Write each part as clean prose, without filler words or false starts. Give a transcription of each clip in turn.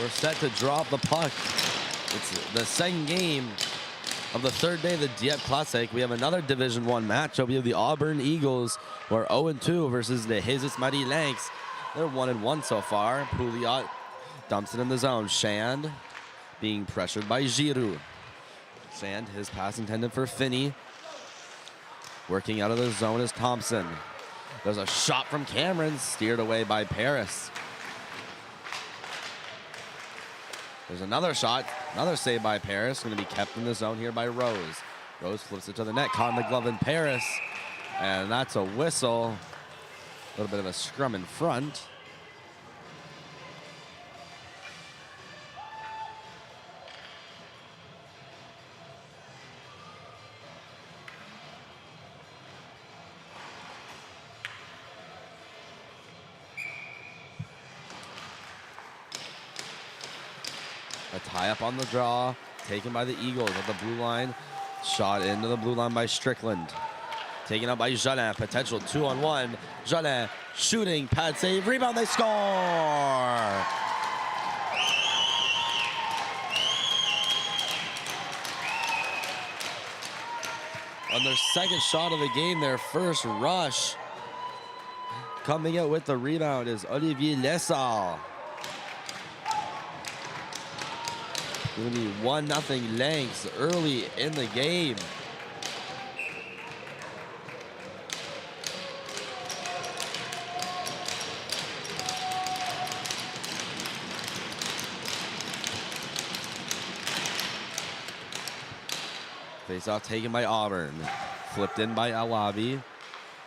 We're set to drop the puck. It's the second game of the third day of the Dieppe Classic. We have another Division 1 matchup. We have the Auburn Eagles, who are 0-2, versus the Jésus-Marie Lynx. They're 1-1 so far. Pouliot dumps it in the zone. Shand being pressured by Giroux. Shand, his pass intended for Finney. Working out of the zone is Thompson. There's a shot from Cameron, steered away by Paris. There's another shot, another save by Paris. Going to be kept in the zone here by Rose. Rose flips it to the net, caught in the glove in Paris. And that's a whistle. A little bit of a scrum in front. A tie-up on the draw, taken by the Eagles at the blue line. Shot into the blue line by Strickland. Taken up by Jolin, potential 2-on-1. Jolin shooting, pad save, rebound, they score! On their second shot of the game, their first rush. Coming out with the rebound is Olivier Lessard. Going to be 1-0 Lynx early in the game. Face-off taken by Auburn. Flipped in by Alavi.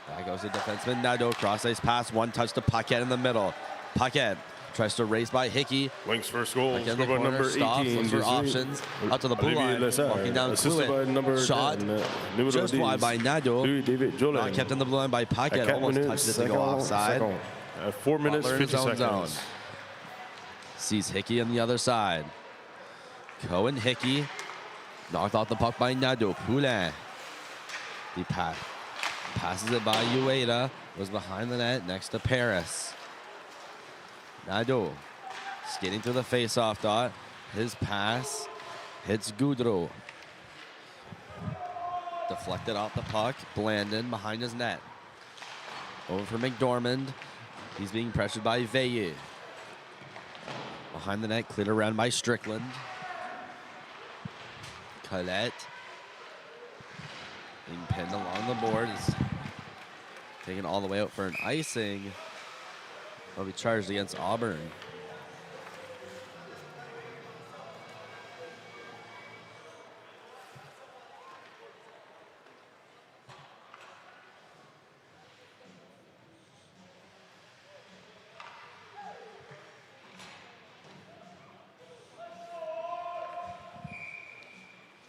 That goes to defenseman Nadeau. Cross-ice pass, one touch to Paquette in the middle. Paquette tries to race by Hickey. Lynx first goal. Again, the corner, number stops, 18. looks for options. Out to the blue line. Walking down Cluett. Shot just wide by Nadeau. Not kept in the blue line by Paquette. Almost touched it to go offside. 4 minutes, 50 seconds. Sees Hickey on the other side. Cohen Hickey. Knocked off the puck by Nadeau. Poulin. He passes it by Ueda. Was behind the net next to Paris. Nadeau skating to the face-off dot. His pass hits Goudreau. Deflected off the puck. Blandon behind his net. Over for McDormand. He's being pressured by Veilleux. Behind the net, cleared around by Strickland. Colette being pinned along the boards. Taken all the way out for an icing. Will be charged against Auburn.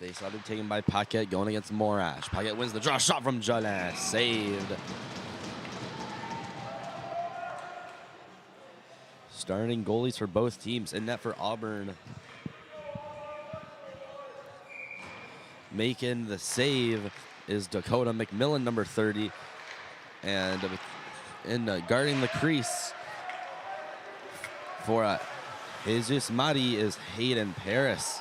They started taken by Paquette, going against Morash. Paquette wins the draw, shot from Jolin, saved. Starting goalies for both teams. In net for Auburn. Making the save is Dakota McMillan, number 30. And guarding the crease for Jésus-Marie is Hayden Paris.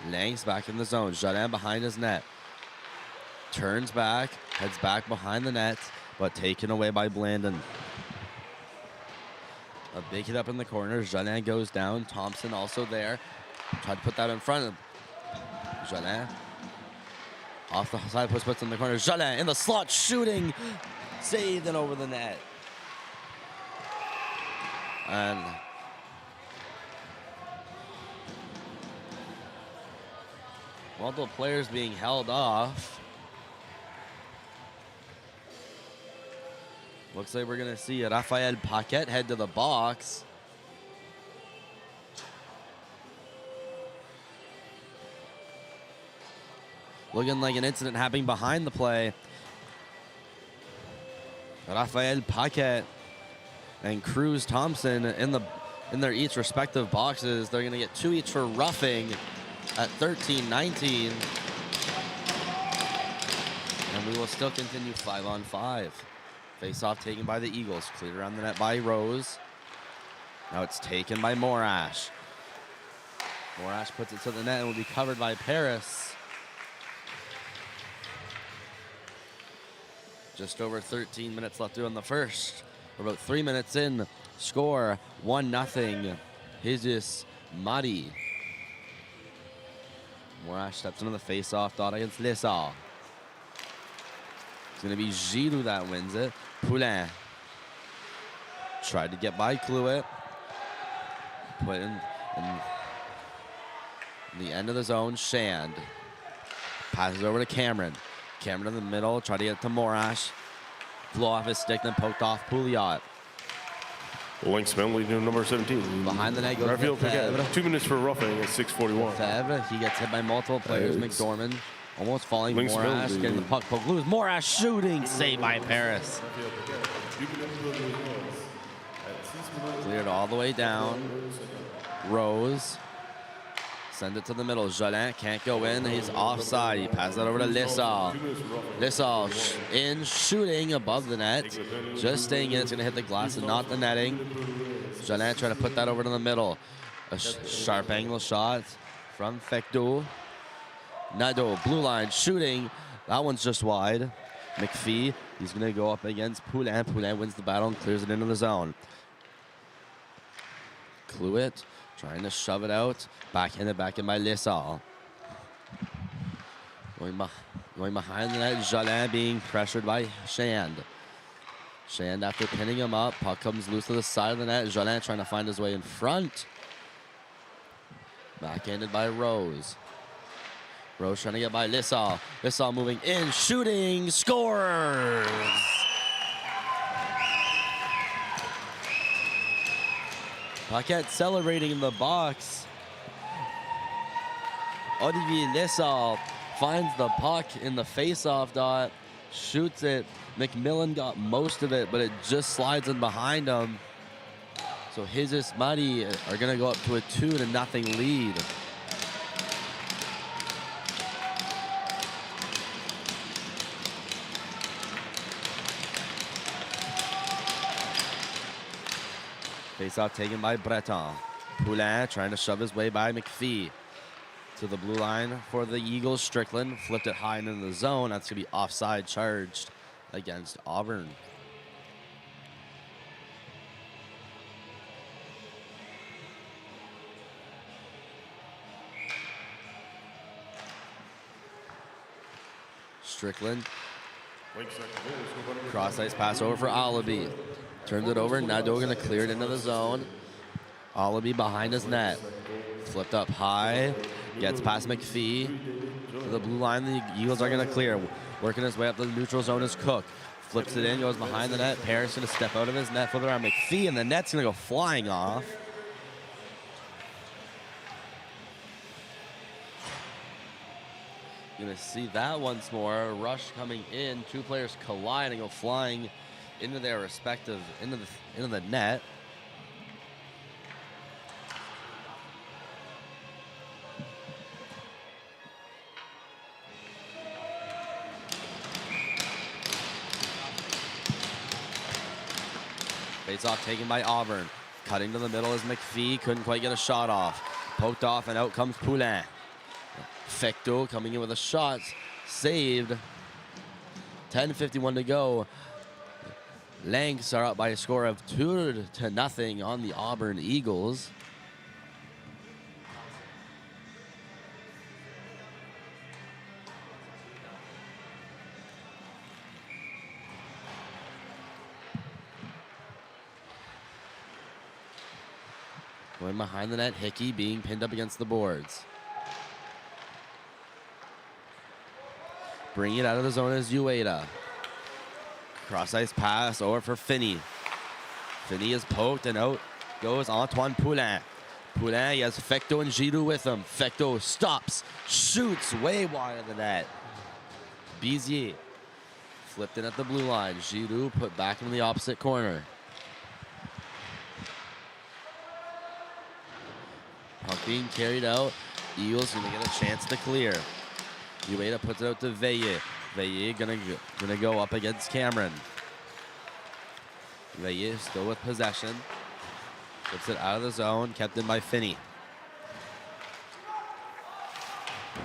Lynx back in the zone. Jolin behind his net. Turns back, heads back behind the net, but taken away by Blandon. A big hit up in the corner. Jolin goes down. Thompson also there. Tried to put that in front of Jolin. Off the side, puts in the corner. Jolin in the slot, shooting. Saved and over the net. And multiple players being held off. Looks like we're going to see Raphael Paquette head to the box. Looking like an incident happening behind the play. Raphael Paquette and Cruz Thompson in their each respective boxes. They're going to get 2 each for roughing at 13-19. And we will still continue 5-on-5. Face-off taken by the Eagles. Cleared around the net by Rose. Now it's taken by Morash. Morash puts it to the net and will be covered by Paris. Just over 13 minutes left to go in the first. We're about 3 minutes in. Score 1-0. Jésus-Marie. Morash steps into the face-off dot against Lessard. It's going to be Giroux that wins it. Poulin tried to get by Clouet. Put in the end of the zone. Shand passes over to Cameron. Cameron in the middle, try to get it to Morash. Flew off his stick, then poked off Pouliot. Lynx penalty to number 17. Behind the net goes Raphael Lefebvre. Paquette. 2 minutes for roughing at 6:41. Lefebvre, he gets hit by multiple players. McDormand almost falling. Lynx Morash penalty. getting the puck poked loose. Morash shooting, saved by Paris. Cleared all the way down. Rose. Send it to the middle. Jolin can't go in. He's offside. He passes it over to Lessard. Lessard in, shooting above the net. Just staying in. It's going to hit the glass and not the netting. Jolin trying to put that over to the middle. A sharp angle shot from Fecteau. Nadeau, blue line, shooting. That one's just wide. McPhee, he's going to go up against Poulin. Poulin wins the battle and clears it into the zone. Clouet trying to shove it out. Backhanded back in by Lessard. Going behind the net, Jolin being pressured by Shand. Shand after pinning him up. Puck comes loose to the side of the net. Jolin trying to find his way in front. Backhanded by Rose. Rose trying to get by Lessard. Lessard moving in, shooting, scores! Paquette celebrating in the box. Olivier Lessard finds the puck in the face-off dot, shoots it. McMillan got most of it, but it just slides in behind him. So Jésus-Marie are going to go up to a 2-0 lead. Face-off taken by Breton. Poulin trying to shove his way by McPhee. To the blue line for the Eagles. Strickland flipped it high into the zone. That's going to be offside charged against Auburn. Strickland. Cross-ice pass over for Alabi. Turns it over. Nadeau going to clear it into the zone. Alabi behind his net. Flipped up high. Gets past McPhee. To the blue line, the Eagles are going to clear. Working his way up the neutral zone is Cook. Flips it in, goes behind the net. Paris going to step out of his net, flip it around McPhee, and the net's going to go flying off. Going to see that once more. A rush coming in. Two players collide and go flying into their respective, into the net. Face-off taken by Auburn. Cutting to the middle is McPhee. Couldn't quite get a shot off. Poked off and out comes Poulin. Fecteau coming in with a shot. Saved. 10:51 to go. Lynx are up by a score of 2-0 on the Auburn Eagles. Going behind the net, Hickey being pinned up against the boards. Bringing it out of the zone is Ueda. Cross-ice pass over for Finney. Finney is poked and out goes Antoine Poulin. Poulin, he has Fecteau and Giroux with him. Fecteau stops, shoots way wide of the net. Bizier flipped in at the blue line. Giroux put back in the opposite corner. Puck being carried out. Eagles gonna get a chance to clear. Ueda puts it out to Veilleux. Veilleux gonna go up against Cameron. Veilleux still with possession. Gets it out of the zone, kept in by Finney.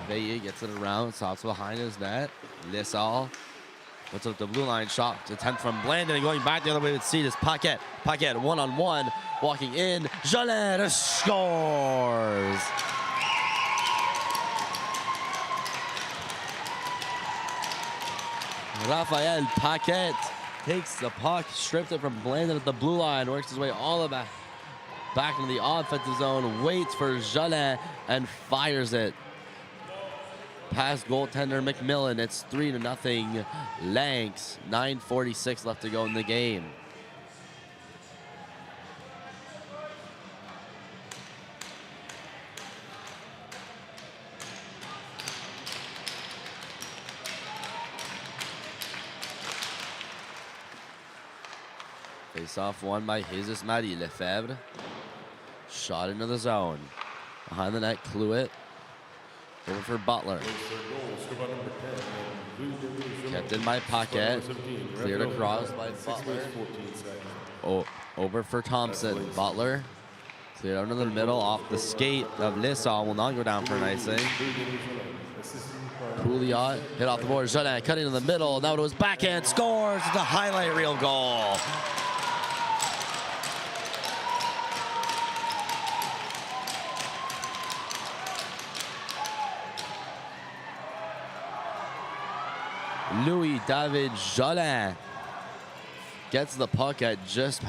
Veille gets it around, stops behind his net. Lissall puts up the blue line shot. Attempt from Blandon, and going back the other way with Seed is Paquette. Paquette one-on-one, walking in. Jolin scores! Raphael Paquette takes the puck, stripped it from Blandon at the blue line, works his way all the back into the offensive zone, waits for Jolin, and fires it. Past goaltender McMillan. It's 3-0 Lynx. 9:46 left to go in the game. Face off won by Jésus-Marie Lefebvre. Shot into the zone. Behind the net, Cluett. Over for Butler. Kept in by Paquette. Cleared across by Butler. Oh, over for Thompson. Butler. Cleared out into the middle off the skate of Lissall. Will not go down for an icing. Pouliot hit off the board. Jolin cutting in the middle. Now to his backhand. Scores. It's a highlight reel goal. Louis-David Jolin gets the puck at just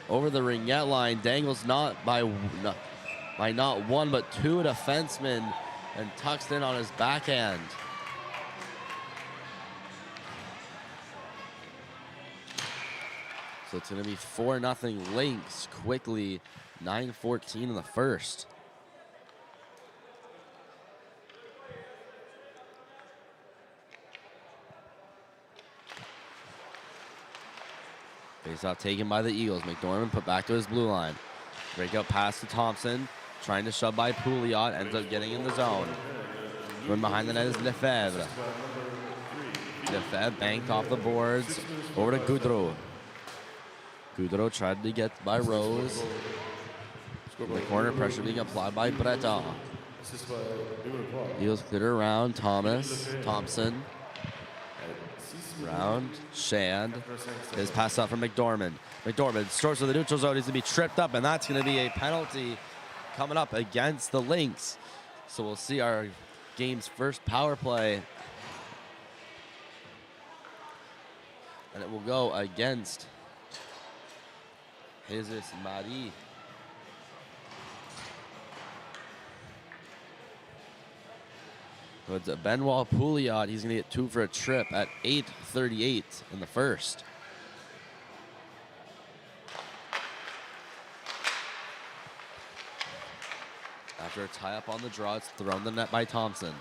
over the ringette line, dangles not by not one but two defensemen, and tucks in on his backhand. So it's going to be 4-0 Lynx quickly, 9:14 in the first. Face-off taken by the Eagles. McDormand put back to his blue line. Breakout pass to Thompson. Trying to shove by Pouliot. Ends up getting in the zone. Going behind the net is Lefebvre. Lefebvre banked off the boards. Over to Goudreau. Goudreau tried to get by Rose. In the corner, pressure being applied by Breton. Eagles cleared around. Thompson. Round, Shand. His pass out from McDormand. McDormand starts to the neutral zone. He's going to be tripped up, and that's going to be a penalty coming up against the Lynx. So we'll see our game's first power play. And it will go against Jésus-Marie. So it's Benoit Pouliot. He's going to get 2 for a trip at 8:38 in the first. After a tie-up on the draw, it's thrown the net by Thompson.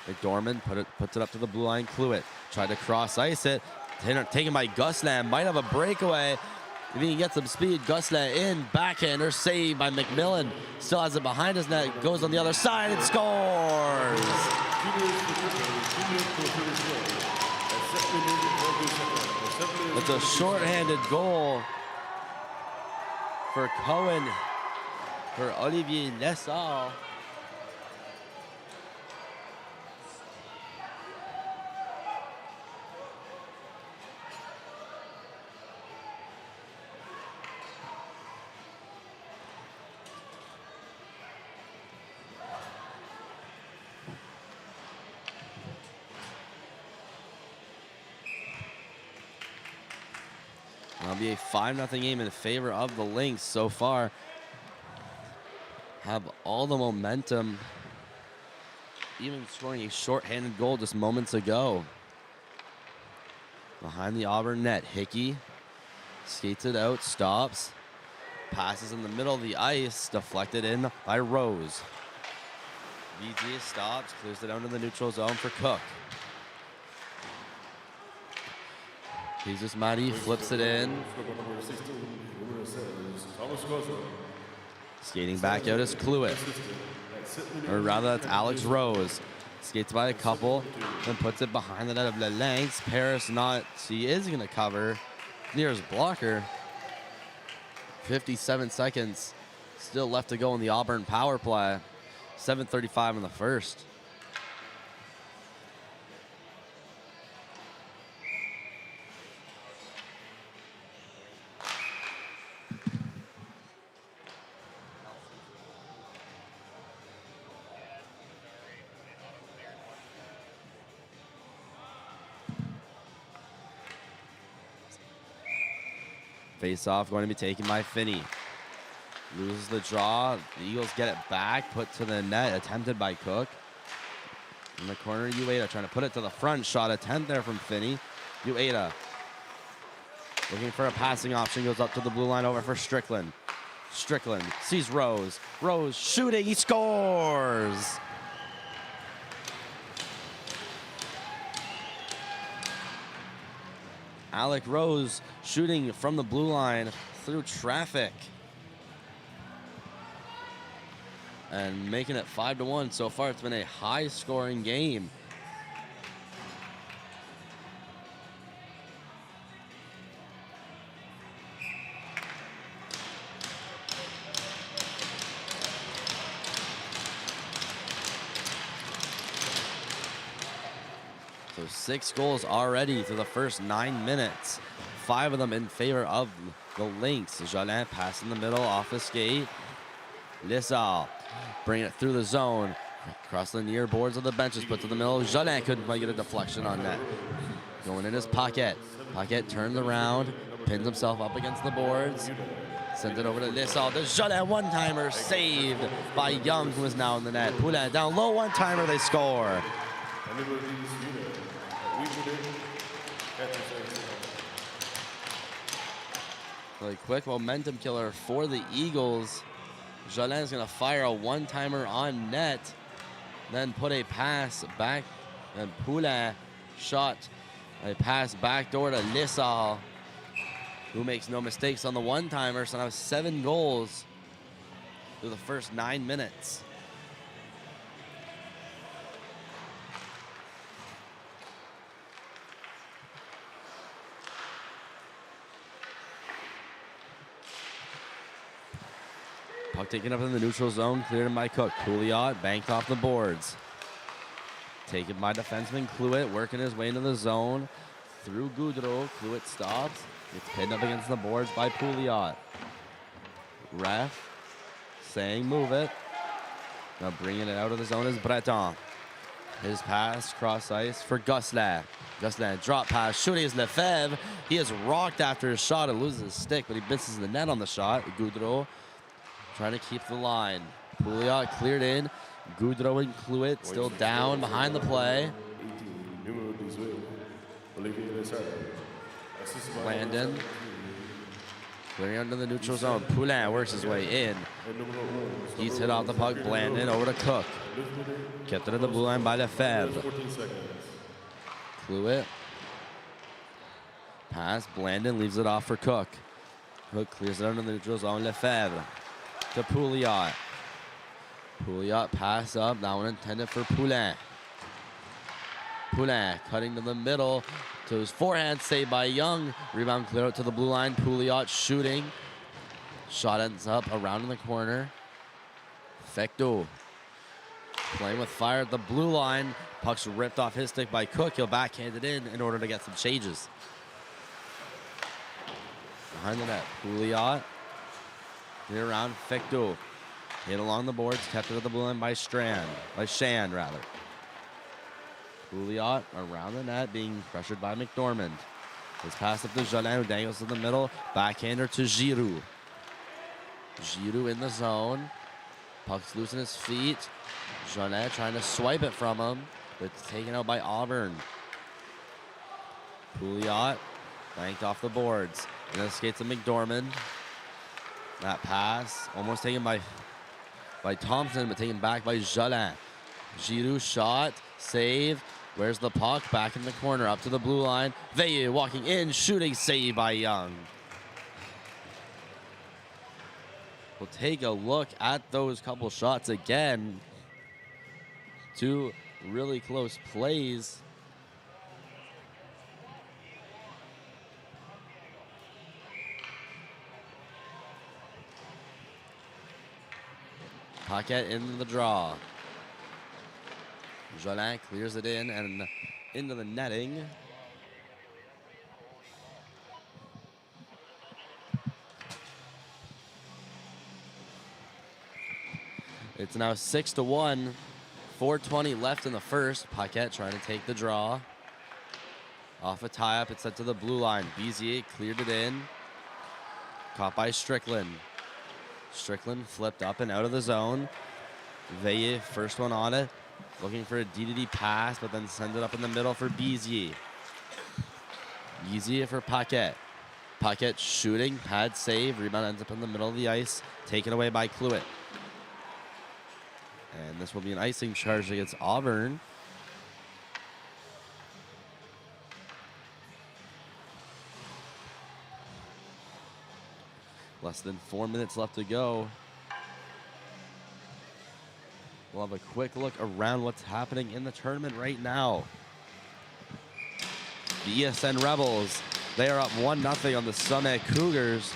McDormand puts it up to the blue line. Cluett tried to cross-ice it. Taken by Gosselin. Might have a breakaway. If he can get some speed, Gosselin in. Backhander saved by McMillan. Still has it behind his net. Goes on the other side and scores. It's a shorthanded goal for Cohen, for Olivier Lessard. It'll be a 5-0 game in favor of the Lynx so far. Have all the momentum, even scoring a shorthanded goal just moments ago. Behind the Auburn net, Hickey skates it out, stops, passes in the middle of the ice, deflected in by Rose. VG stops, clears it down to the neutral zone for Cook. Jésus-Marie flips it in. Skating back out is Cluett. Or rather, that's Alex Rose. Skates by a couple, then puts it behind the net of Lynx. Paris not, she is going to cover near his blocker. 57 seconds still left to go in the Auburn power play. 7:35 in the first. Face-off going to be taken by Finney. Loses the draw. The Eagles get it back. Put to the net. Attempted by Cook. In the corner, Ueda trying to put it to the front. Shot attempt there from Finney. Ueda looking for a passing option. Goes up to the blue line over for Strickland. Strickland sees Rose. Rose shooting. He scores. Alec Rose shooting from the blue line through traffic. And making it 5-1. So far, it's been a high-scoring game. So 6 goals already through the first 9 minutes. 5 of them in favor of the Lynx. Jolin pass in the middle off the skate. Lissal bring it through the zone. Across the near boards of the benches, put to the middle. Jolin couldn't quite get a deflection on net. Going in his pocket. Pocket turns around, pins himself up against the boards. Sent it over to Lissal. The Jolin one-timer saved by Young, who is now in the net. Poulin down low, one-timer, they score. Really quick momentum killer for the Eagles. Jolin is going to fire a one-timer on net, then put a pass back, and Poulin shot a pass backdoor to Lissal, who makes no mistakes on the one-timer. So now 7 goals through the first 9 minutes. Puck taken up in the neutral zone, cleared by Cook. Pouliot banked off the boards. Taken by defenseman Cluett, working his way into the zone. Through Goudreau, Cluett stops. Gets pinned up against the boards by Pouliot. Ref saying move it. Now bringing it out of the zone is Breton. His pass, cross ice for Gosselin. Gosselin drop pass, shooting is Lefebvre. He is rocked after his shot and loses his stick, but he misses the net on the shot. Goudreau trying to keep the line. Pouliot cleared in. Goudreau and Cluett still down behind the play. Landon clearing under the neutral zone. Poulin works his way in. He's hit off the puck. Blandon over to Cook. Kept it at the blue line by Lefebvre. Cluett. Pass. Blandon leaves it off for Cook. Cook clears it under the neutral zone. Lefebvre to Pouliot. Pouliot pass up. That one intended for Poulin. Poulin cutting to the middle to his forehand, saved by Young. Rebound clear out to the blue line. Pouliot shooting. Shot ends up around in the corner. Fecto playing with fire at the blue line. Puck's ripped off his stick by Cook. He'll backhand it in order to get some changes. Behind the net, Pouliot. Here around Fecto. Hit along the boards, kept it at the blue line by Shand rather. Pouliot around the net, being pressured by McDormand. His pass up to Jolin, who dangles to the middle. Backhander to Giroux. Giroux in the zone. Puck's loose in his feet. Jolin trying to swipe it from him, but it's taken out by Auburn. Pouliot banked off the boards. And then skates to McDormand. That pass almost taken by Thompson, but taken back by Jolin. Giroux shot, save. Where's the puck? Back in the corner, up to the blue line. Veilleux walking in, shooting, save by Young. We'll take a look at those couple shots again. 2 really close plays. Paquette in the draw. Jolin clears it in and into the netting. It's now 6-1. 4:20 left in the first. Paquette trying to take the draw. Off a tie-up, it's set to the blue line. Bizier cleared it in. Caught by Strickland. Strickland flipped up and out of the zone. Veille, first one on it. Looking for a D-to-D pass, but then sends it up in the middle for Bizier. Bizier for Paquette. Paquette shooting, pad save. Rebound ends up in the middle of the ice. Taken away by Cluett. And this will be an icing charge against Auburn. Less than 4 minutes left to go. We'll have a quick look around what's happening in the tournament right now. The ESN Rebels, they are up 1-0 on the Summit Cougars.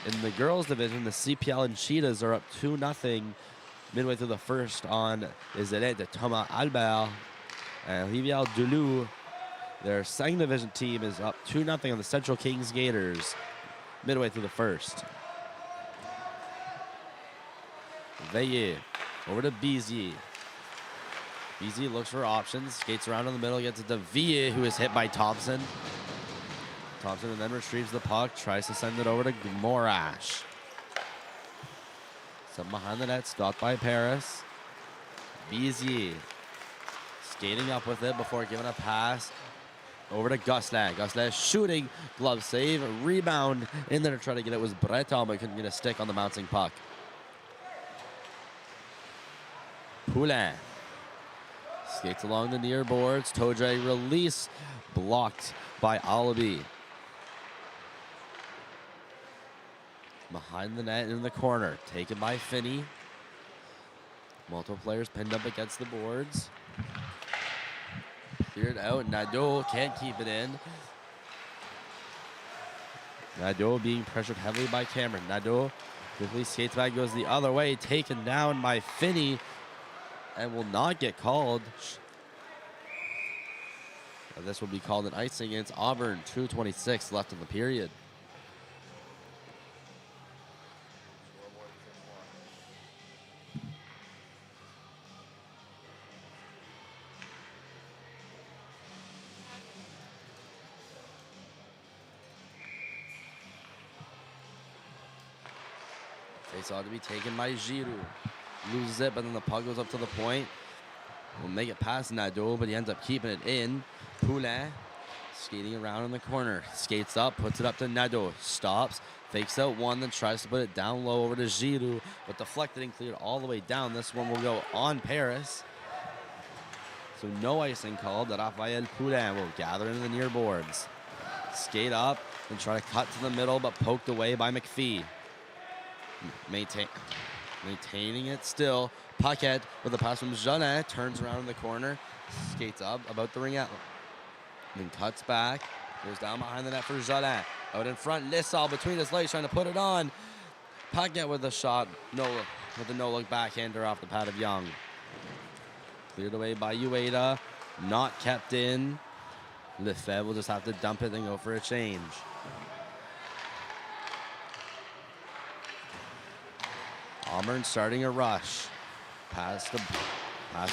In the girls division, the CPL and Cheetahs are up 2-0 midway through the first on Isolette de Thomas Albert and Rivière du Loup. Their second division team is up 2-0 on the Central Kings Gators midway through the first. Veille over to Bizier. Bizier looks for options, skates around in the middle, gets it to Ville, who is hit by Thompson. Thompson then retrieves the puck, tries to send it over to Morash. Some behind the net, stopped by Paris. Bizier skating up with it before giving a pass over to Gosselin. Gosselin shooting, glove save, rebound in there to try to get it was Breton, but couldn't get a stick on the bouncing puck. Poulin skates along the near boards. Todre release, blocked by Alabi. Behind the net in the corner, taken by Finney. Multiple players pinned up against the boards. Cleared out. Nadeau can't keep it in. Nadeau being pressured heavily by Cameron. Nadeau quickly skates back, goes the other way, taken down by Finney, and will not get called. And this will be called an icing against Auburn. 2:26 left in the period. Face ought to be taken by Giroux. Loses it, but then the puck goes up to the point. Will make it past Nadeau, but he ends up keeping it in. Poulin skating around in the corner. Skates up, puts it up to Nadeau. Stops, fakes out one, then tries to put it down low over to Giroux, but deflected and cleared all the way down. This one will go on Paris. So no icing called. Raphael Poulin will gather into the near boards. Skate up and try to cut to the middle, but poked away by McPhee. Maintaining it still. Paquette with a pass from Jolin, turns around in the corner, skates up about the ring out, then cuts back, goes down behind the net for Jolin. Out in front, Lissal between his legs trying to put it on. Paquette with a shot, with a no-look backhander off the pad of Young. Cleared away by Ueda, not kept in. Lefebvre will just have to dump it and go for a change. Auburn starting a rush. Pass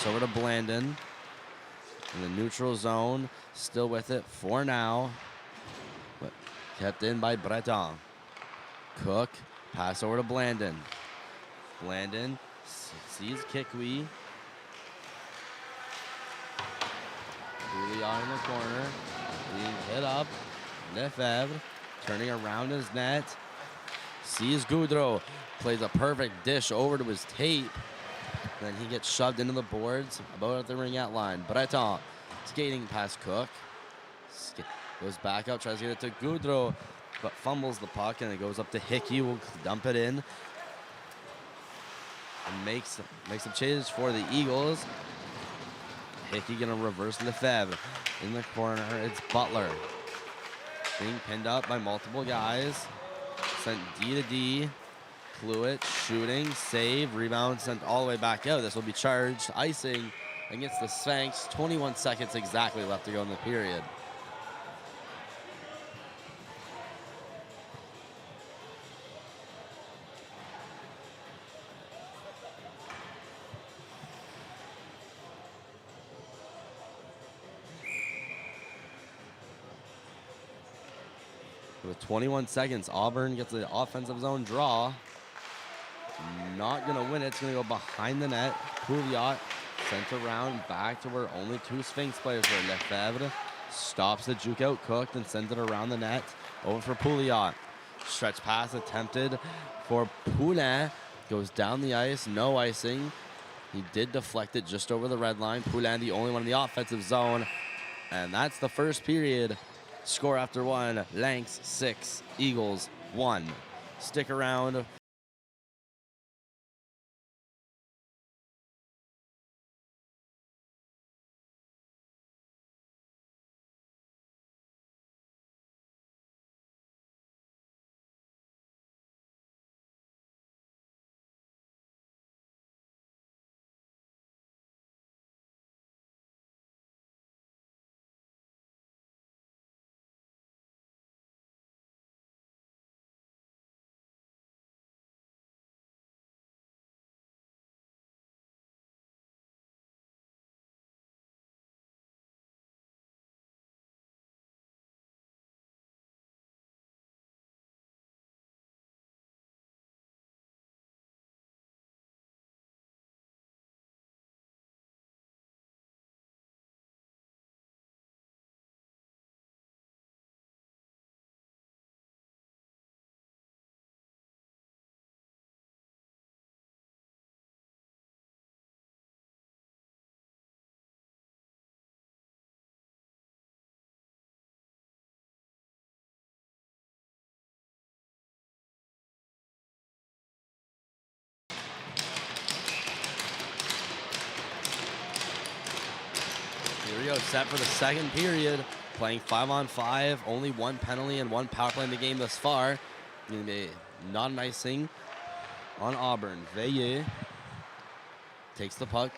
over to Blandon. In the neutral zone. Still with it for now. But kept in by Breton. Cook. Pass over to Blandon. Blandon sees Kikwi. Julian in the corner. Being hit up. Lefebvre turning around his net. Sees Goudreau. Plays a perfect dish over to his tape. Then he gets shoved into the boards about at the ring out line. Breton skating past Cook. Goes back up, tries to get it to Goudreau, but fumbles the puck and it goes up to Hickey. Will dump it in. And makes some changes for the Eagles. Hickey gonna reverse Lefebvre. In the corner, it's Butler. Being pinned up by multiple guys. Sent D to D. Cluett shooting, save, rebound, sent all the way back out. This will be charged. Icing against the Sphinx. 21 seconds exactly left to go in the period. With 21 seconds, Auburn gets the offensive zone draw. Not going to win it. It's going to go behind the net. Pouliot sent around back to where only two Sphinx players were. Lefebvre stops the juke out, cooked, and sends it around the net. Over for Pouliot. Stretch pass attempted for Poulin. Goes down the ice. No icing. He did deflect it just over the red line. Poulin, the only one in the offensive zone. And that's the first period. Score after one. Lynx 6, Eagles 1. Stick around. Here we go, set for the second period. Playing 5-on-5, only one penalty and one power play in the game thus far. Not an icing on Auburn. Veilleux takes the puck.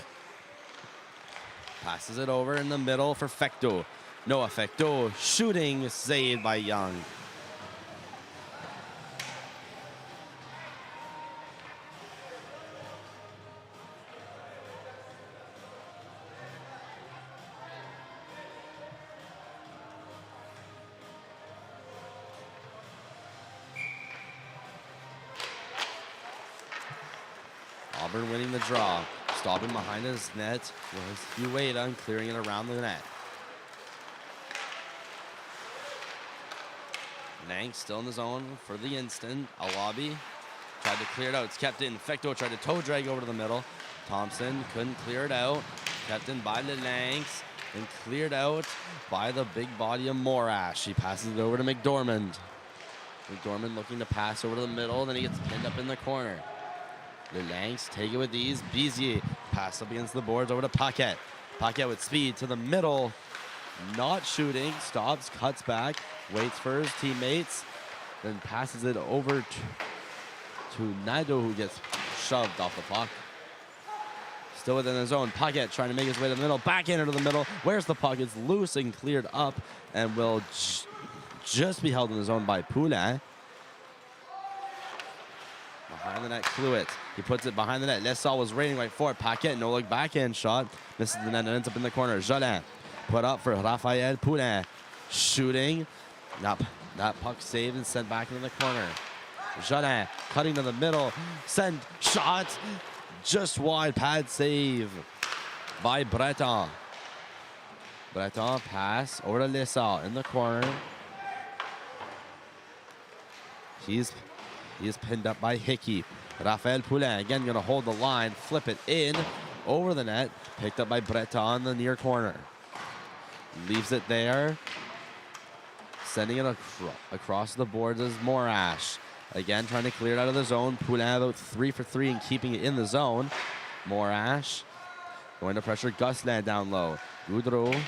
Passes it over in the middle for Fecteau. Noah Fecteau shooting, saved by Young. Auburn winning the draw. Stopping behind his net was Ueda clearing it around the net. Nang still in the zone for the instant. Alabi tried to clear it out. It's kept in. Fecteau tried to toe drag over to the middle. Thompson couldn't clear it out. Kept in by Lynx and cleared out by the big body of Morash. He passes it over to McDormand. McDormand looking to pass over to the middle. Then he gets pinned up in the corner. Lynx take it with ease. Bizier pass up against the boards over to Paquette. Paquette with speed to the middle. Not shooting. Stops, cuts back, waits for his teammates, then passes it over to Nadeau, who gets shoved off the puck. Still within the zone. Paquette trying to make his way to the middle. Back into the middle. Where's the puck? It's loose and cleared up and will just be held in the zone by Poulin. Behind the net, Cluett. He puts it behind the net. Lessal was raining right for it. Paquette, no look backhand shot. Misses the net and ends up in the corner. Jolin put up for Raphael Poulin. Shooting. Nope. That puck saved and sent back into the corner. Jolin cutting to the middle. Send shot. Just wide. Pad save by Breton. Breton pass over to Lessal in the corner. He's pinned up by Hickey. Raphael Poulin again going to hold the line, flip it in over the net, picked up by Breton in the near corner. Leaves it there. Sending it across the boards is Morash. Again trying to clear it out of the zone. Poulin about 3 for 3 and keeping it in the zone. Morash going to pressure Gosselin down low. Goudreau.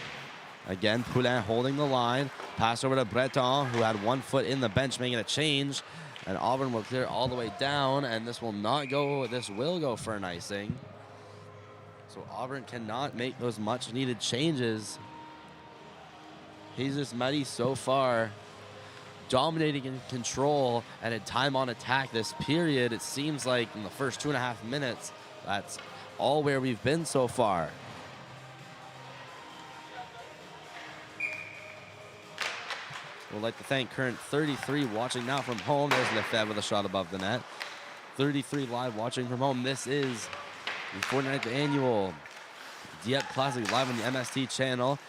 Again, Poulin holding the line. Pass over to Breton, who had 1 foot in the bench, making a change. And Auburn will clear all the way down, and this will not go. This will go for an icing. So Auburn cannot make those much-needed changes. Jésus-Marie so far dominating in control and in time on attack this period. It seems like in the first 2.5 minutes, that's all where we've been so far. We'd like to thank current 33 watching now from home. There's Lefebvre with a shot above the net. 33 live watching from home. This is the 49th annual Dieppe Classic live on the MST channel.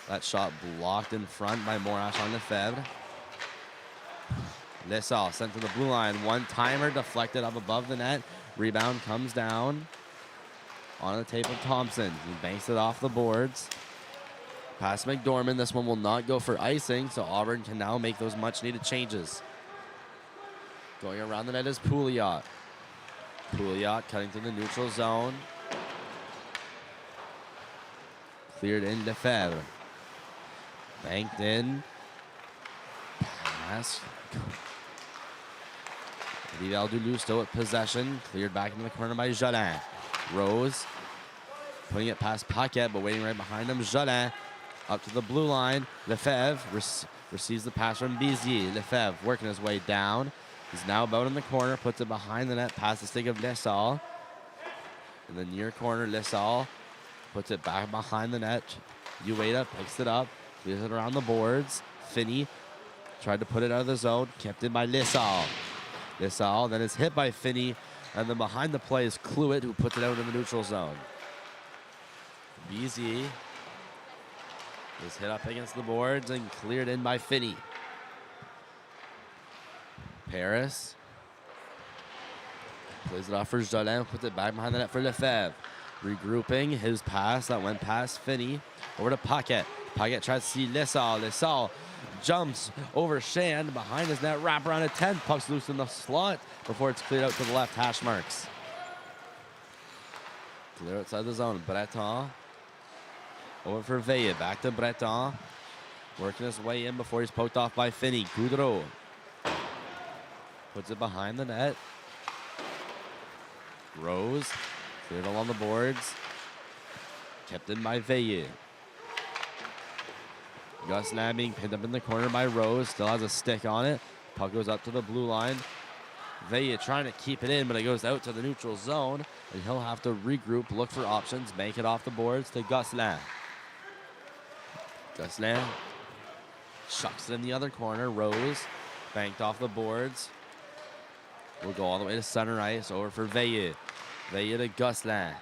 That shot blocked in front by Morash on Lefebvre. Lissall sent to the blue line. One timer deflected up above the net. Rebound comes down on the tape of Thompson. He banks it off the boards. Pass McDormand. This one will not go for icing, so Auburn can now make those much-needed changes. Going around the net is Pouliot. Pouliot cutting to the neutral zone. Cleared in Lefebvre. Banked in. Pass. Rival Duluth still with possession. Cleared back into the corner by Jolin. Rose putting it past Paquette, but waiting right behind him. Jolin up to the blue line. Lefebvre receives the pass from Bizier. Lefebvre working his way down. He's now about in the corner, puts it behind the net, past the stick of Lissall. In the near corner, Lissall puts it back behind the net. Ueda picks it up, clears it around the boards. Finney tried to put it out of the zone, kept it by Lissall. Lissall then is hit by Finney, and then behind the play is Cluett, who puts it out in the neutral zone. Bizier is hit up against the boards and cleared in by Finney. Paris plays it off for Jolin, puts it back behind the net for Lefebvre. Regrouping his pass that went past Finney over to Paquette. Paquette tries to see Lissall. Lissall jumps over Shand behind his net, wrap around a 10. Puck's loose in the slot before it's cleared out to the left hash marks. Clear outside the zone. Breton over for Veille. Back to Breton. Working his way in before he's poked off by Finney. Goudreau puts it behind the net. Rose cleared along the boards. Kept in by Veille. Gosselin being pinned up in the corner by Rose. Still has a stick on it. Puck goes up to the blue line. Veille trying to keep it in, but it goes out to the neutral zone. And he'll have to regroup, look for options, bank it off the boards to Gosselin. Gosselin chucks it in the other corner. Rose banked off the boards. Will go all the way to center ice. Over for Veille. Veille to Gosselin.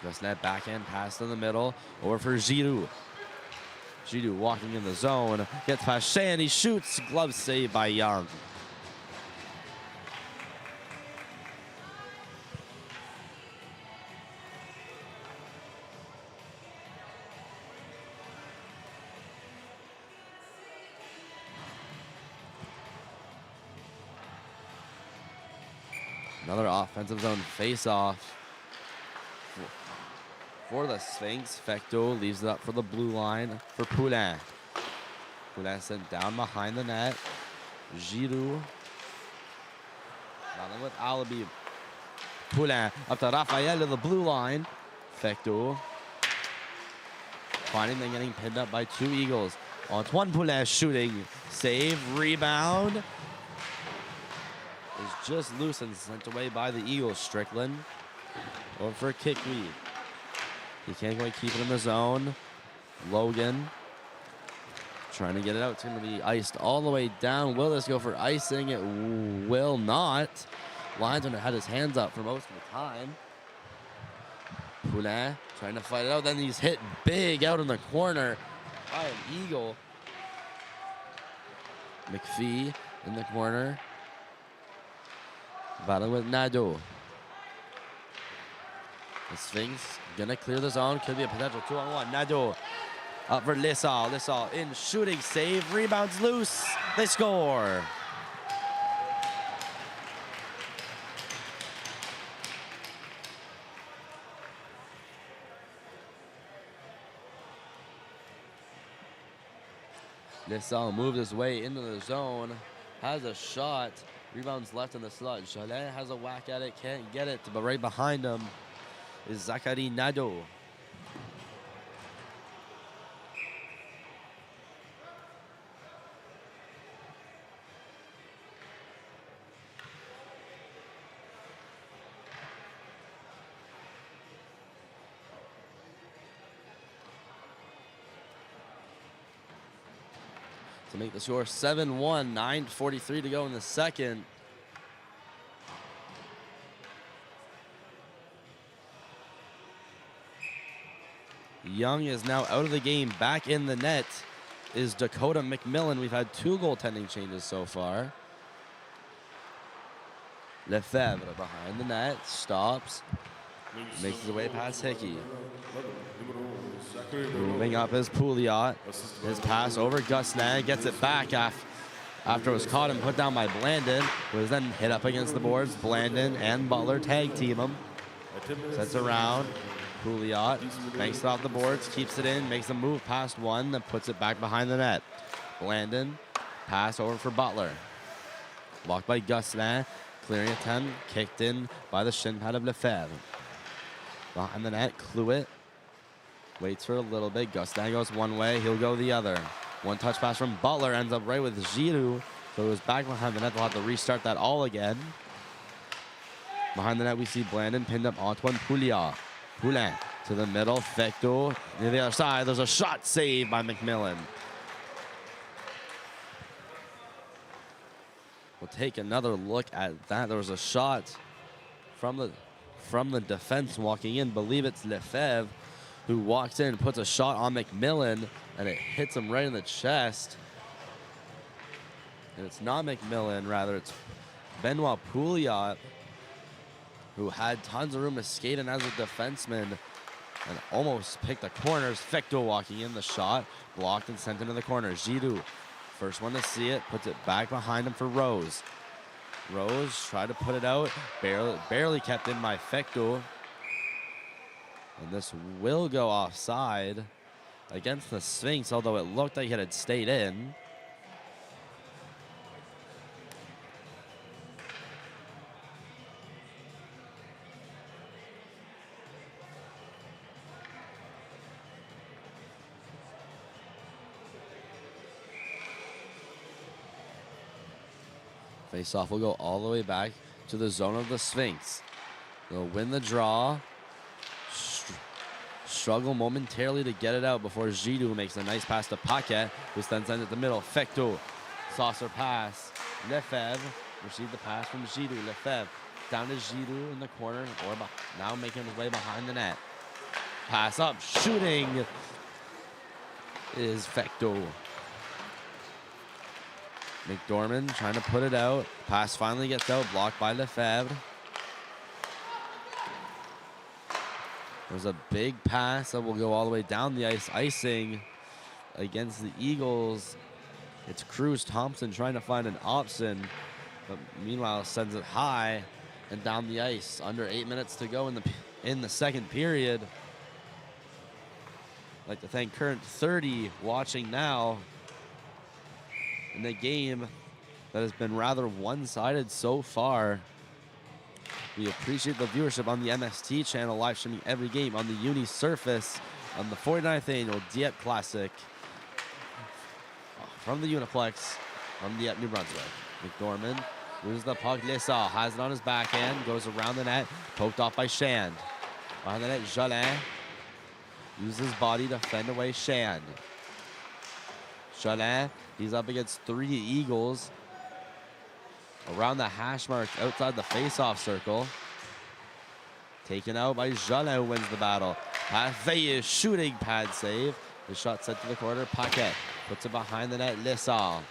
Gosselin backhand pass in the middle. Over for Giroux. Giroux walking in the zone. Gets past Shea and he shoots. Glove save by Young. Another offensive zone face-off for the Sphinx. Fecteau leaves it up for the blue line for Poulin. Poulin sent down behind the net. Giroux battling with Alibi. Poulin up to Raphael to the blue line. Fecteau finding them getting pinned up by two Eagles. Antoine Poulin shooting. Save. Rebound. Is just loose and sent away by the Eagles. Strickland over for a kick lead. He can't quite keep it in the zone. Logan trying to get it out. It's going to be iced all the way down. Will this go for icing? It will not. Linesman had his hands up for most of the time. Poulin trying to fight it out. Then he's hit big out in the corner by an Eagle. McPhee in the corner. Battling with Nadeau. The Sphinx gonna clear the zone. Could be a potential 2-on-1. Nadeau up for Lissall. Lissall in shooting save. Rebounds loose. They score. Lissall moves his way into the zone. Has a shot Rebounds left in the slot. Jalin has a whack at it, can't get it, but right behind him is Zachary Nadeau. To make the score 7-1, 9:43 to go in the second. Young is now out of the game. Back in the net is Dakota McMillan. We've had 2 goaltending changes so far. Lefebvre behind the net, stops, makes his way past Hickey. Moving up is Pouliot. His pass over Gosselin, gets it back after it was caught and put down by Blandon, who was then hit up against the boards. Blandon and Butler tag team him. Sets around. Pouliot banks it off the boards, keeps it in, makes a move past one, then puts it back behind the net. Blandon, pass over for Butler. Blocked by Gosselin, clearing a 10, kicked in by the shin pad of Lefebvre. Behind the net, Cluet waits for a little bit. Gosselin goes one way, he'll go the other. One touch pass from Butler, ends up right with Giroux, so it was back behind the net. They'll have to restart that all again. Behind the net, we see Blandon pinned up Antoine Pouliot. Poulin to the middle, Fecto near the other side. There's a shot saved by McMillan. We'll take another look at that. There was a shot from the defense walking in. Believe it's Lefebvre who walks in and puts a shot on McMillan, and it hits him right in the chest. And it's not McMillan, rather it's Benoit Pouliot, who had tons of room to skate in as a defenseman and almost picked the corners. Fecto walking in, the shot blocked and sent into the corner. Giroux, first one to see it, puts it back behind him for Rose. Rose tried to put it out, barely kept in by Fecto. And this will go offside against the Sphinx, although it looked like it had stayed in. Face-off will go all the way back to the zone of the Sphinx. They'll win the draw. Struggle momentarily to get it out before Giroux makes a nice pass to Paquette, who then sends it to the middle. Fecto, saucer pass. Lefebvre received the pass from Giroux. Lefebvre down to Giroux in the corner, or now making his way behind the net. Pass up, shooting is Fecto. McDormand trying to put it out. Pass finally gets out, blocked by Lefebvre. There's a big pass that will go all the way down the ice. Icing against the Eagles. It's Cruz Thompson trying to find an option, but meanwhile sends it high and down the ice. Under 8 minutes to go in the second period. I'd like to thank Current 30 watching now in the game that has been rather one-sided so far. We appreciate the viewership on the MST channel, live streaming every game on the Uni Surface on the 49th annual Dieppe Classic from the Uniplex from Dieppe, New Brunswick. McDormand loses the puck. Lessard has it on his backhand, goes around the net, poked off by Shand. Behind the net, Jolin uses his body to fend away Shand. Jolin, he's up against 3 Eagles. Around the hash mark outside the face-off circle. Taken out by Jolin, who wins the battle. Veilleux shooting pad save. The shot sent to the corner. Paquette puts it behind the net. Lessard.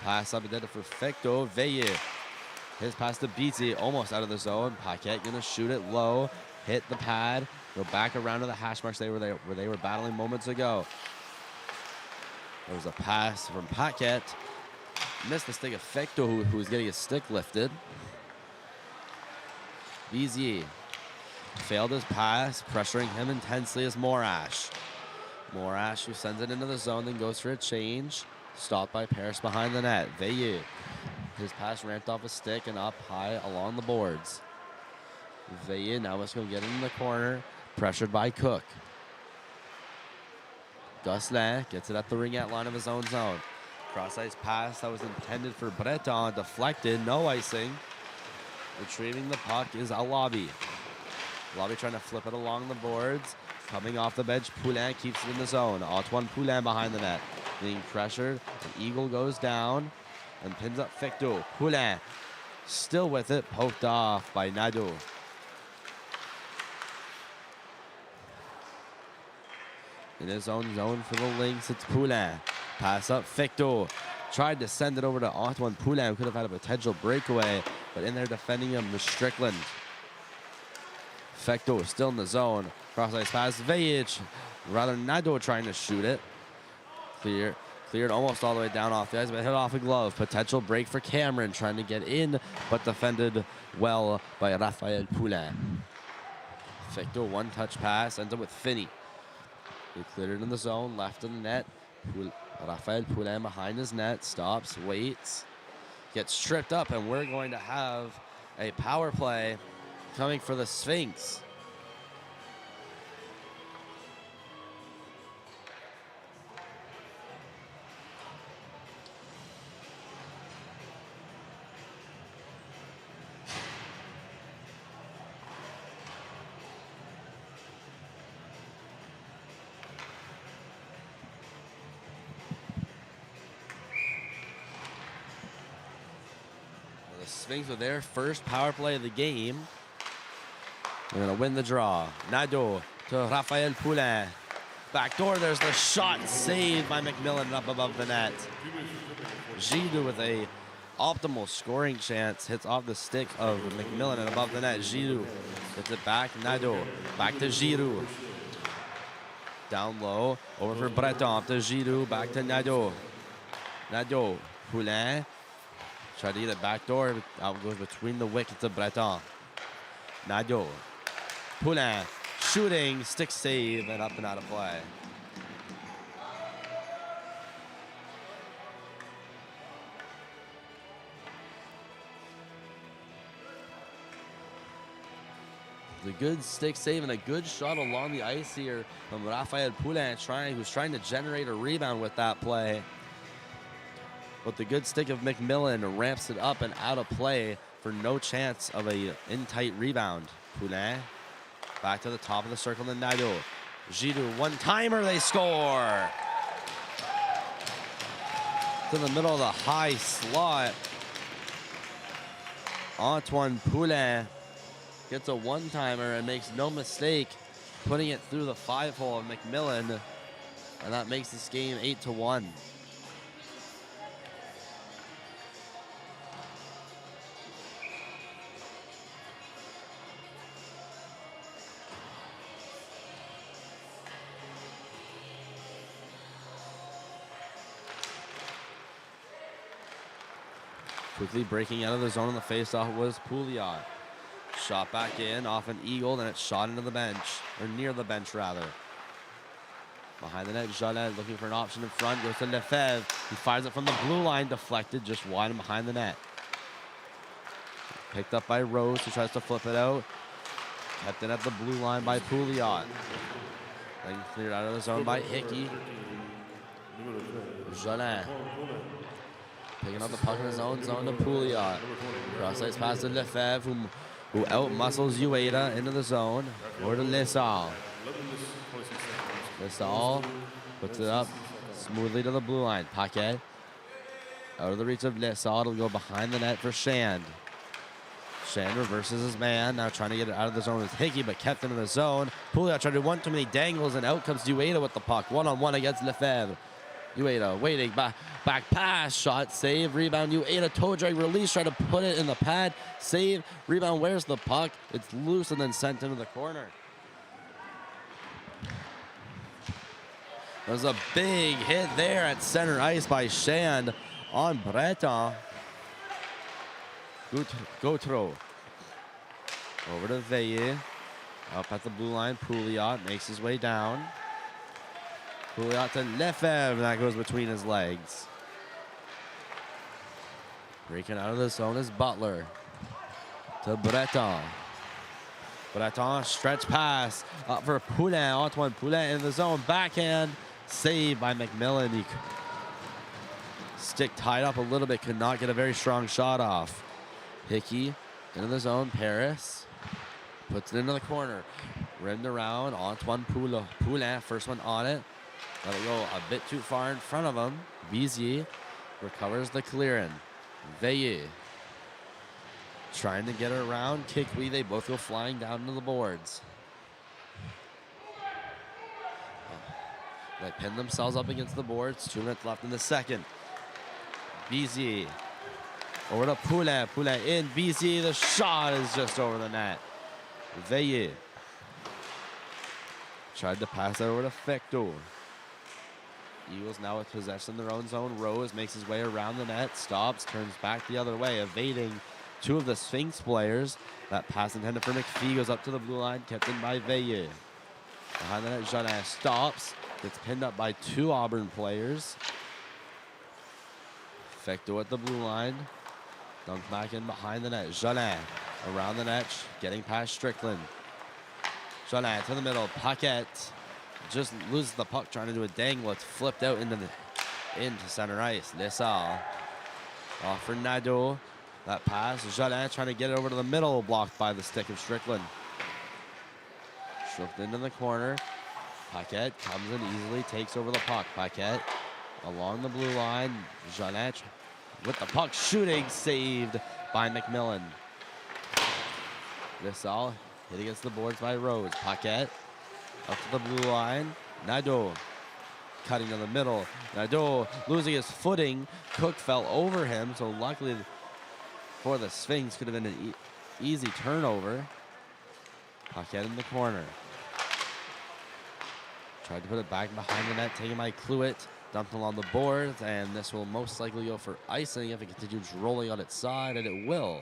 Pass up and did it for Fecto. Veilleux. His pass to Beatty, almost out of the zone. Paquette gonna shoot it low. Hit the pad. Go back around to the hash marks where they were battling moments ago. There was a pass from Paquette. Missed the stick of Fecto, who was getting his stick lifted. Bizier failed his pass, pressuring him intensely as Morash. Morash, who sends it into the zone, then goes for a change. Stopped by Paris behind the net. Veilleux His pass ramped off a stick and up high along the boards. Veilleux now must go get in the corner, pressured by Cook. Gosselin gets it at the ringette line of his own zone. Cross-ice pass that was intended for Breton, deflected, no icing. Retrieving the puck is Alabi. Alabi trying to flip it along the boards. Coming off the bench, Poulin keeps it in the zone. Antoine Poulin behind the net. Being pressured, an Eagle goes down and pins up Ficto. Poulin still with it, poked off by Nadeau. In his own zone for the Lynx, it's Poulin. Pass up, Ficto. Tried to send it over to Antoine Poulin, who could have had a potential breakaway, but in there defending him was Strickland. Ficto still in the zone. Cross-ice pass, Veilleux. Rather, Nadeau trying to shoot it. Cleared almost all the way down off the ice, but hit off a glove. Potential break for Cameron, trying to get in, but defended well by Raphael Poulin. Ficto, one-touch pass, ends up with Finney. He cleared it in the zone, left of the net. Raphael Poulin behind his net, stops, waits, gets tripped up, and we're going to have a power play coming for the Sphinx. Sphinx with their first power play of the game. They're going to win the draw. Nadeau to Raphael Poulin. Backdoor, there's the shot saved by McMillan up above the net. Giroux with a optimal scoring chance. Hits off the stick of McMillan and above the net. Giroux gets it back. Nadeau. Back to Giroux. Down low. Over for Breton. To Giroux. Back to Nadeau. Nadeau. Poulin. Try to get it back door. Out goes between the wickets of Breton. Nadeau. Poulin shooting, stick save, and up and out of play. The good stick save and a good shot along the ice here from Raphael Poulin, who's trying to generate a rebound with that play. But the good stick of McMillan ramps it up and out of play for no chance of a in-tight rebound. Poulin back to the top of the circle to Nadeau. Giroux, one-timer, they score! To the middle of the high slot. Antoine Poulin gets a one-timer and makes no mistake putting it through the 5-hole of McMillan. And that makes this game 8-1. Quickly breaking out of the zone on the faceoff was Pouliot. Shot back in off an Eagle, then it's shot into the bench, or near the bench rather. Behind the net, Jallet looking for an option in front, goes to Lefebvre. He fires it from the blue line, deflected just wide and behind the net. Picked up by Rose, who tries to flip it out. Kept in at the blue line by Pouliot. Then cleared out of the zone by Hickey. Jallet. Picking up the puck in his own zone to Pouliot. Cross-ice pass to Lefebvre, who out-muscles Ueda into the zone. Or to Lessal. Lessal puts it up smoothly to the blue line. Paquet out of the reach of Lessal. It'll go behind the net for Shand. Shand reverses his man. Now trying to get it out of the zone with Hickey, but kept him in the zone. Pouliot tried to one too many dangles, and out comes Ueda with the puck. One-on-one against Lefebvre. Ueda waiting, back pass, shot, save, rebound, Ueda, toe drag, release, try to put it in the pad, save, rebound, where's the puck? It's loose and then sent into the corner. There's a big hit there at center ice by Shand on Breton. Gautreau. Over to Veilleux. Up at the blue line, Pouliot makes his way down. Pouliot to Lefebvre, that goes between his legs. Breaking out of the zone is Butler. To Breton. Breton, stretch pass. Up for Poulin. Antoine Poulin in the zone. Backhand. Saved by McMillan. He stick tied up a little bit. Could not get a very strong shot off. Hickey into the zone. Paris. Puts it into the corner. Rimmed around. Antoine Poulin. First one on it. Let it go a bit too far in front of him. Bizier recovers the clearing. Veilleux trying to get it around. Kickwee. They both go flying down to the boards. They pin themselves up against the boards. 2 minutes left in the second. Bizier over to Poulin. Poulin in. Bizier. The shot is just over the net. Veilleux tried to pass it over to Fecto. Eagles now with possession in their own zone. Rose makes his way around the net, stops, turns back the other way, evading 2 of the Sphinx players. That pass intended for McPhee goes up to the blue line, kept in by Veilleux. Behind the net, Jeannin stops, gets pinned up by 2 Auburn players. Fecto at the blue line. Dunked back in behind the net. Jeannin around the net, getting past Strickland. Jeannin to the middle, Paquette. Just loses the puck trying to do a dangle. It's flipped out into center ice. Lessal off for Nadeau. That pass. Jeannin trying to get it over to the middle, blocked by the stick of Strickland. Stripped into the corner. Paquette comes in easily, takes over the puck. Paquette along the blue line. Jeannin with the puck shooting, saved by McMillan. Lessal hit against the boards by Rose. Paquette up to the blue line. Nadeau cutting to the middle. Nadeau losing his footing. Cook fell over him, so luckily for the Sphinx could have been an easy turnover. Paquette in the corner. Tried to put it back behind the net, taken by Cluett. Dumped along the boards, and this will most likely go for icing if it continues rolling on its side, and it will.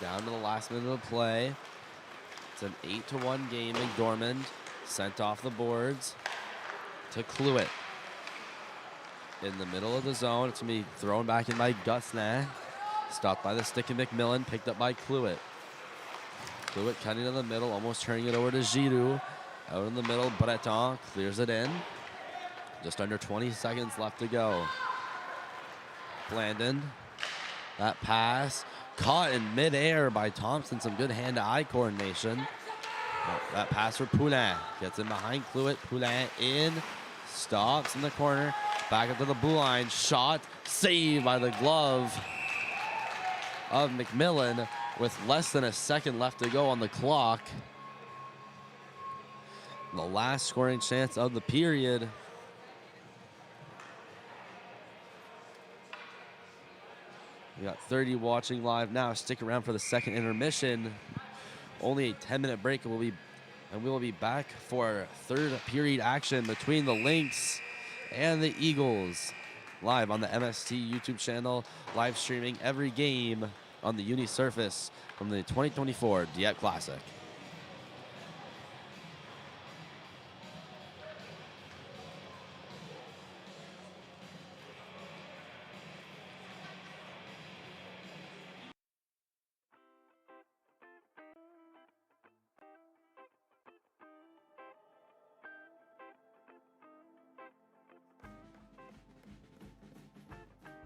Down to the last minute of play. It's an 8-1 game. McDormand sent off the boards to Cluett. In the middle of the zone, it's going to be thrown back in by Gustin. Stopped by the stick of McMillan, picked up by Cluett. Cluett cutting to the middle, almost turning it over to Giroux. Out in the middle, Breton clears it in. Just under 20 seconds left to go. Blandon, that pass. Caught in midair by Thompson. Some good hand-to-eye coordination. That pass for Poulin. Gets in behind Cluett. Poulin in. Stops in the corner. Back up to the blue line. Shot. Saved by the glove of McMillan with less than a second left to go on the clock. The last scoring chance of the period. We got 30 watching live now. Stick around for the second intermission. Only a 10-minute break, and we will be back for third period action between the Lynx and the Eagles. Live on the MST YouTube channel, live streaming every game on the Uni Surface from the 2024 Dieppe Classic.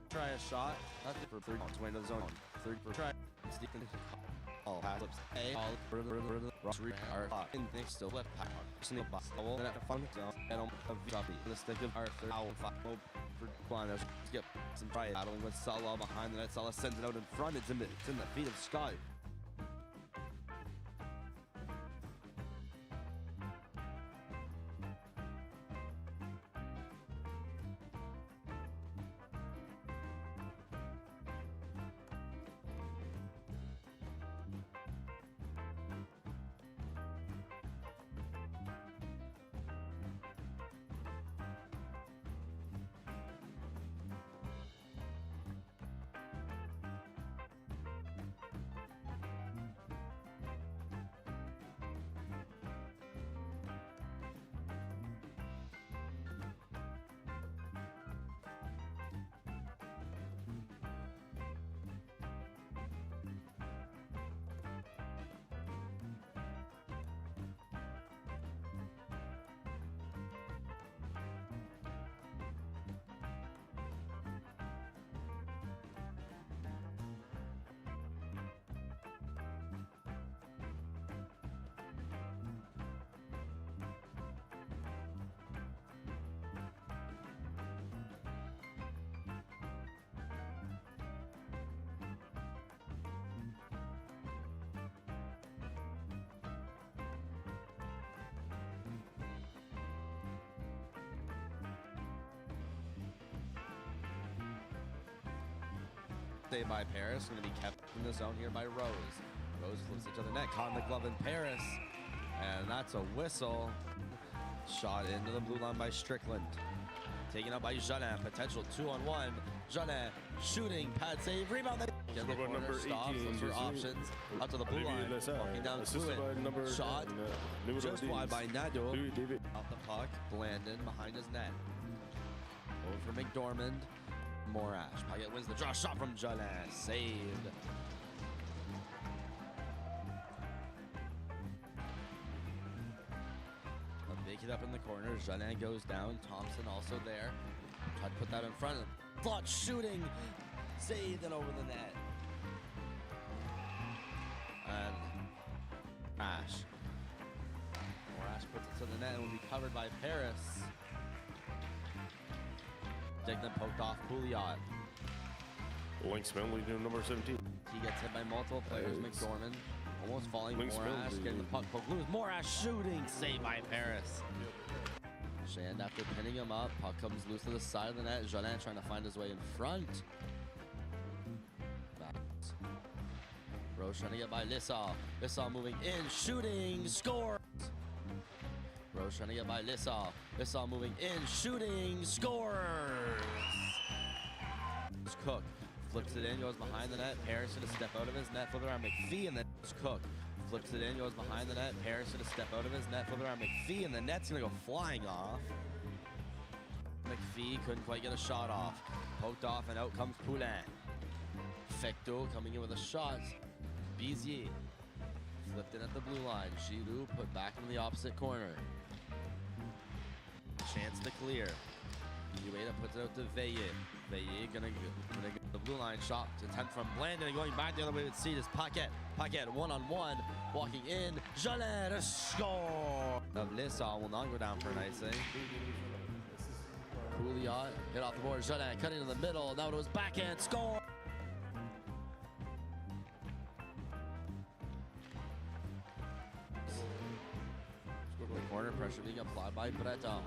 Try a shot. Nothing for third. On its way to the zone. Third for try. Stephen. All pass ups. A. All. Our in next to left. Snake box. Double. Then at the fun zone. And on a copy. The stick of our third. Owl. For Quanos. Skip. Some try battling with Salah behind the net. Salah sends it out in front. It's in the feet of Scott. Saved by Paris. Going to be kept in the zone here by Rose. Rose flips it to the net. Caught in the glove in Paris. And that's a whistle. Shot into the blue line by Strickland. Taken up by Jolin. Potential 2-on-1. Jolin shooting. Pad save. Rebound. Get the corner. Number Stops. 18, Looks for options. Out to the blue line. Walking down Fluid. Shot. Just wide by Nadeau. Off the puck. Blandon behind his net. Over for McDormand. Morash. Paget wins the draw. Shot from Jolin. Saved. Make it up in the corner. Jolin goes down. Thompson also there. Tried to put that in front of him. Thought shooting. Saved and over the net. And Ash. Morash puts it to the net and will be covered by Paris. Dignan poked off Pouliot. Lynx leading number 17. He gets hit by multiple players. McDormand almost falling. Lynx Morash getting the puck poked loose. Morash shooting. Saved by Paris. Shand after pinning him up. Puck comes loose to the side of the net. Jolin trying to find his way in front. Backs. Rose trying to get by Lissau. Lissau moving in. Shooting. Scores. Rose trying to get by Lissau. Lissau moving in. Shooting. Scores. Cook flips it in, goes behind the net. Paris gonna step out of his net, flip it around McPhee, and then Cook flips it in, goes behind the net. Paris gonna step out of his net, flip it around McPhee, and the net's gonna go flying off. McPhee couldn't quite get a shot off. Poked off, and out comes Poulin. Fecteau coming in with a shot. Bizier flipped in at the blue line. Giroux put back into the opposite corner. Chance to clear. Ueda puts it out to Veilleux. Veilleux gonna get the blue line shot. Attempt from Blandon, going back the other way with Seed is Paquette. Paquette one-on-one, walking in. Jolin to score! Of Lissau will not go down for an icing. Pouliot hit off the board. Jolin cutting in the middle. Now it was backhand score! The corner pressure being applied by Breton.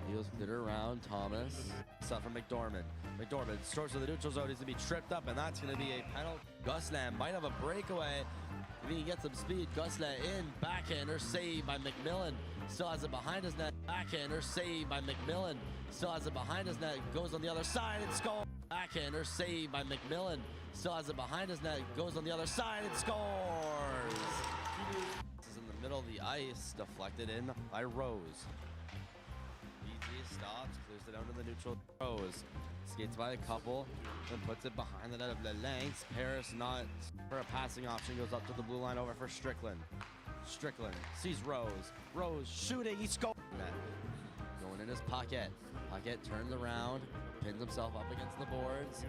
Heels it around Thomas. Stuff from McDormand. McDormand starts to the neutral zone. He's going to be tripped up, and that's going to be a penalty. Gosselin might have a breakaway. If he can get some speed, Gosselin in. Backhander saved by McMillan. Still has it behind his net. Backhander saved by McMillan. Still has it behind his net. Goes on the other side and scores. Backhander saved by McMillan. Still has it behind his net. Goes on the other side and scores. This is in the middle of the ice. Deflected in by Rose. Stops, clears it down to the neutral. Rose skates by a couple, then puts it behind the net of Lynx. Paris not for a passing option, goes up to the blue line over for Strickland. Strickland sees Rose. Rose shooting, he scores. Going in his pocket. Pocket turns around, pins himself up against the boards.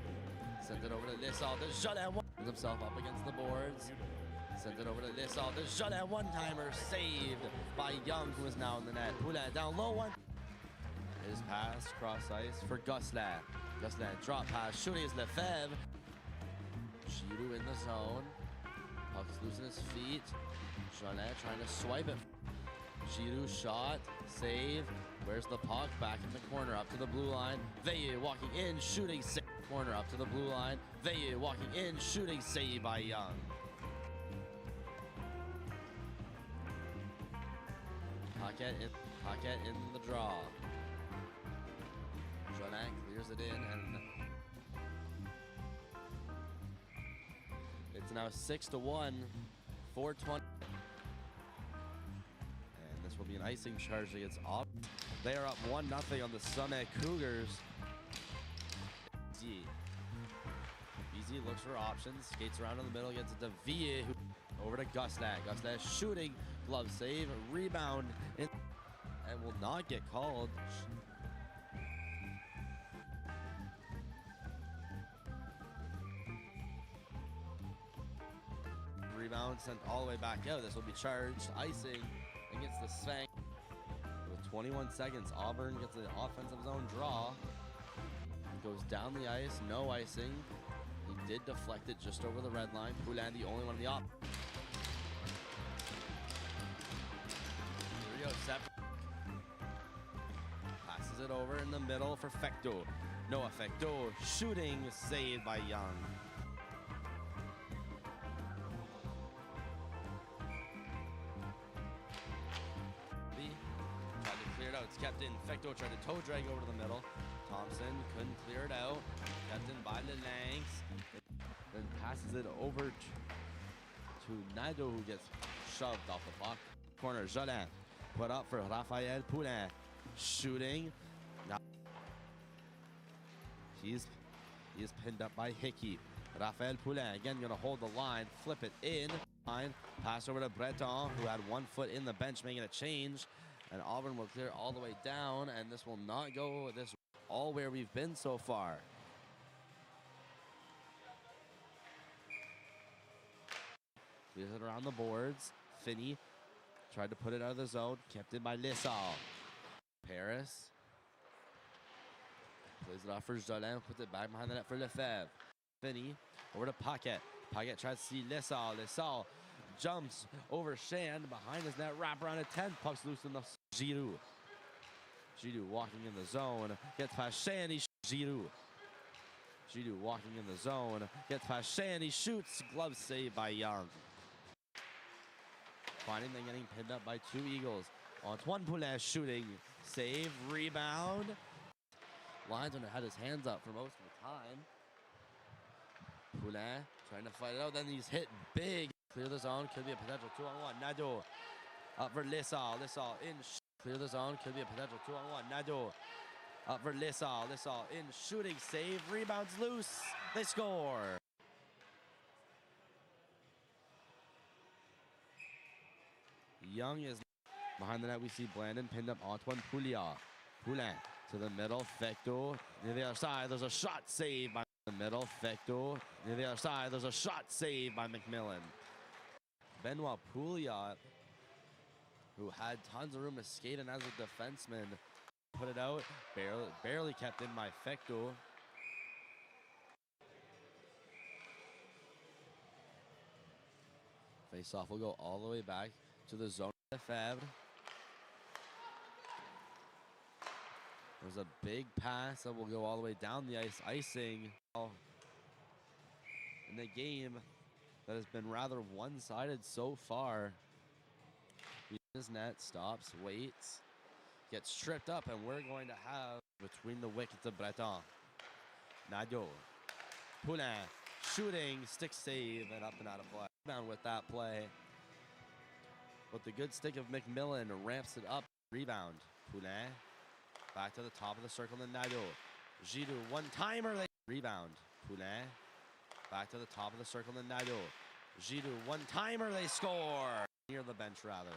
Sends it over to Lissau. The shutout. Pins himself up against the boards. Sends it over to Lissau. The shutout one-timer saved by Young, who is now in the net. Poulin down low one. His pass cross ice for Gosselin. Gosselin drop pass. Shooting is Lefebvre. Giroux in the zone. Puck's losing his feet. Jolin trying to swipe it. Giroux shot. Save. Where's the puck? Back in the corner. Up to the blue line. Veilleux walking in. Shooting. Save. Corner up to the blue line. Veilleux walking in. Shooting. Save by Young. Paquette in the draw. Jolin clears it in, and it's now 6-1, 4:20. And this will be an icing charge against Auburn. They are up 1-0 on the Summit Cougars. BZ looks for options, skates around in the middle, gets it to Vie, over to Gosselin. Gosselin shooting, glove save, rebound, and will not get called. Rebound sent all the way back out. This will be charged. Icing against the Svank. With 21 seconds, Auburn gets an offensive zone draw. Goes down the ice, no icing. He did deflect it just over the red line. Poulin, the only one in the op. Rio set. Passes it over in the middle for Fecteau. No effecto. Shooting saved by Young. Tried to clear it out. It's kept in. Fecto tried to toe drag over to the middle. Thompson couldn't clear it out. Kept in by Lynx. Then passes it over to Nadeau, who gets shoved off the puck. Corner, Jolin. Put up for Raphael Poulin. Shooting. Now he's pinned up by Hickey. Raphael Poulin again going to hold the line. Flip it in. Pass over to Breton, who had 1 foot in the bench, making a change. And Auburn will clear all the way down, and this will not go this all where we've been so far. Clears it around the boards. Finney tried to put it out of the zone. Kept in by Lissal. Paris plays it off for Jolin. Puts it back behind the net for Lefebvre. Finney over to Paquette. Paquette tries to see Lissal. Lissal jumps over Shand behind his net. Wrap around a 10. Puck's loose in the Giroux. Giroux walking in the zone. Gets past Shand. Giroux. Giroux walking in the zone. Gets past Shand. He shoots. Glove saved by Young. Finding them getting pinned up by 2 Eagles. Antoine Poulin shooting. Save. Rebound. Linesman had his hands up for most of the time. Poulin trying to fight it out. Then he's hit big. Clear the zone. Could be a potential 2-on-1. Nadeau up for Lissal. Lissal in. Clear the zone. Could be a potential 2-on-1. Nadeau up for Lissal. Lissal in. Shooting. Save. Rebounds loose. They score. Young is behind the net. We see Blandon pinned up Antoine Poulin. Poulin to the middle. Fecto near the other side. There's a shot saved by the middle. Fecto near the other side. There's a shot saved by McMillan. Benoit Pouliot, who had tons of room to skate and as a defenseman, put it out. Barely kept in by Fecto. Face-off will go all the way back to the zone. Lefebvre. There's a big pass that will go all the way down the ice. Icing in the game that has been rather one-sided so far. His net stops, waits, gets stripped up, and we're going to have between the wickets of Breton. Nadeau. Poulin shooting, stick save, and up and out of play. Down with that play. But the good stick of McMillan ramps it up. Rebound. Poulin back to the top of the circle, then Nadeau. Giroux, one-timer. Rebound. Poulin back to the top of the circle, then Nadeau. Giroux, one-timer. They score. Near the bench, rather.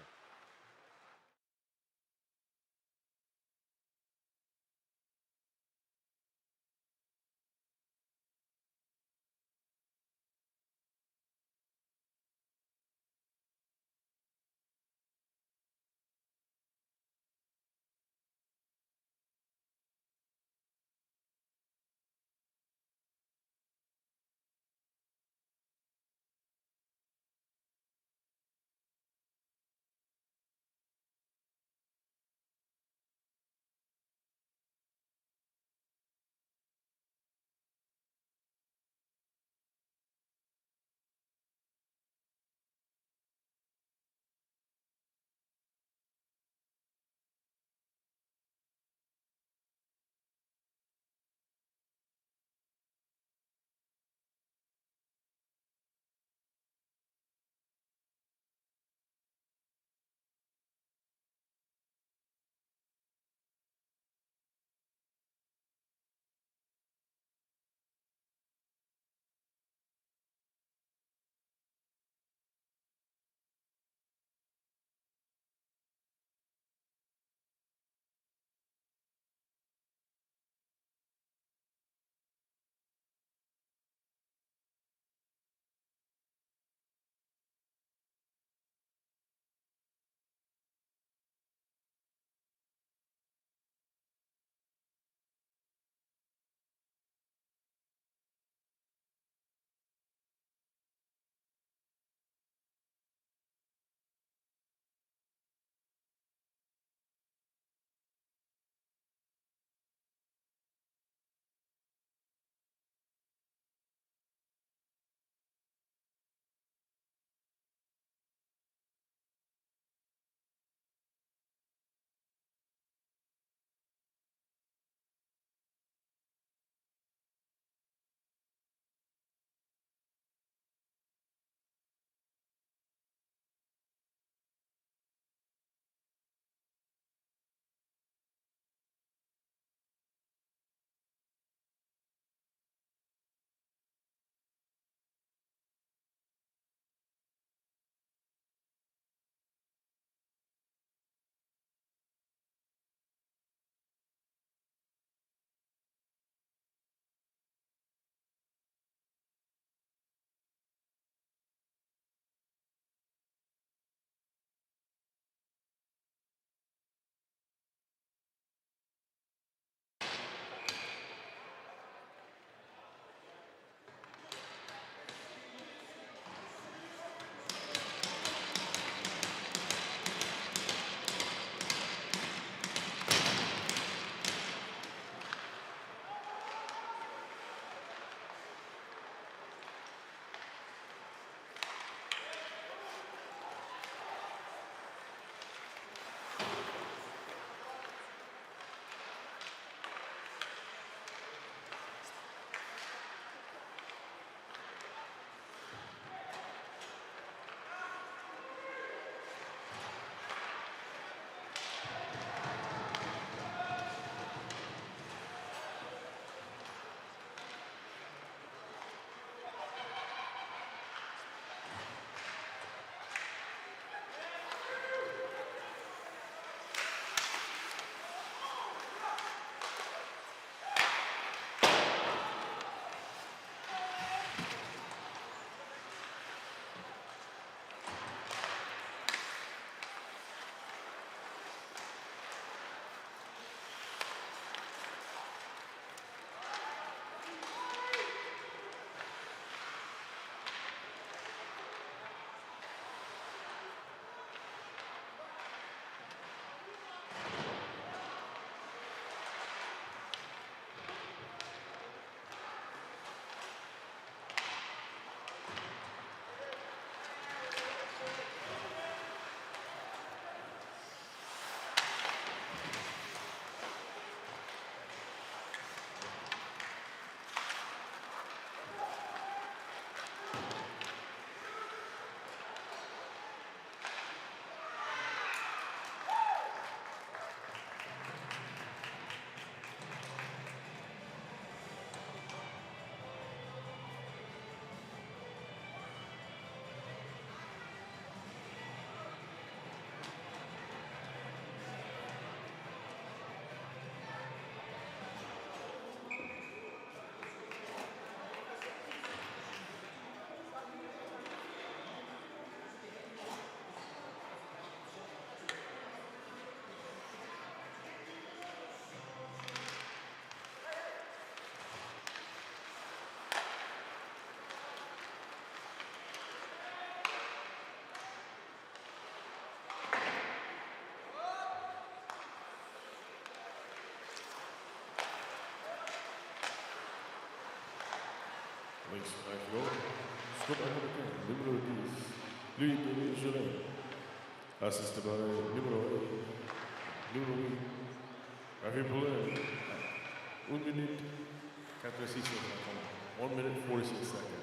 Lynx back goal. Score by number 10, número 10, Louis de Jolin. Assisted by número 8, número 8, Rafi Poulin. 1 minute 46 seconds. 1 minute 46 seconds.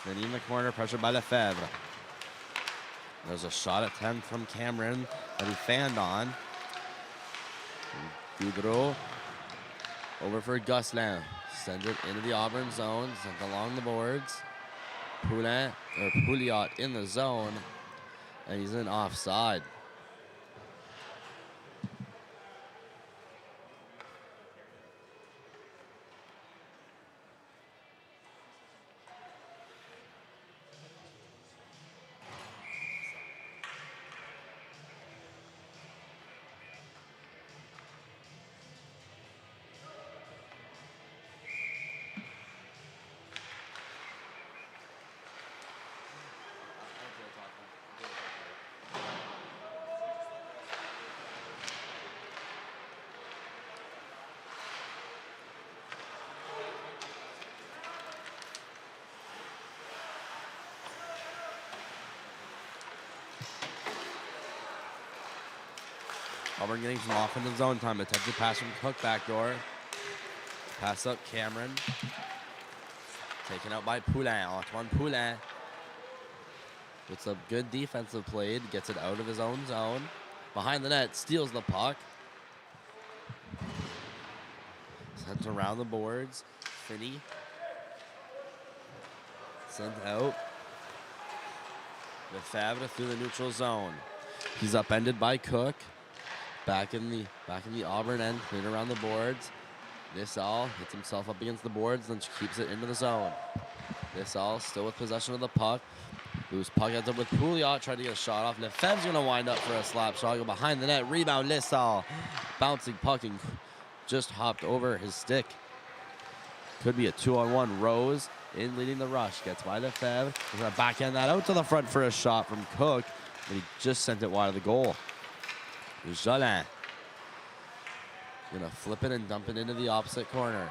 Finney in the corner, pressured by Lefebvre. There's a shot attempt from Cameron that he fanned on. Goudreau over for Gosselin. Sends it into the Auburn zone, sent along the boards. Pouliot in the zone, and he's in offside. Auburn getting some offensive zone time. Attempted pass from Cook backdoor. Pass up Cameron. Taken out by Poulin. Antoine Poulin. It's a good defensive play. Gets it out of his own zone. Behind the net. Steals the puck. Sent around the boards. Finney. Sent out. Lefebvre through the neutral zone. He's upended by Cook. Back in the Auburn end, clean around the boards. This all hits himself up against the boards, then keeps it into the zone. This all still with possession of the puck. Loose puck ends up with Pouliot, trying to get a shot off. Lefebvre's gonna wind up for a slap shot, go behind the net, rebound, Lissall. Bouncing puck and just hopped over his stick. Could be a 2-on-1. Rose in leading the rush, gets by Lefebvre. He's gonna backhand that out to the front for a shot from Cook, and he just sent it wide of the goal. Jolin gonna flip it and dump it into the opposite corner.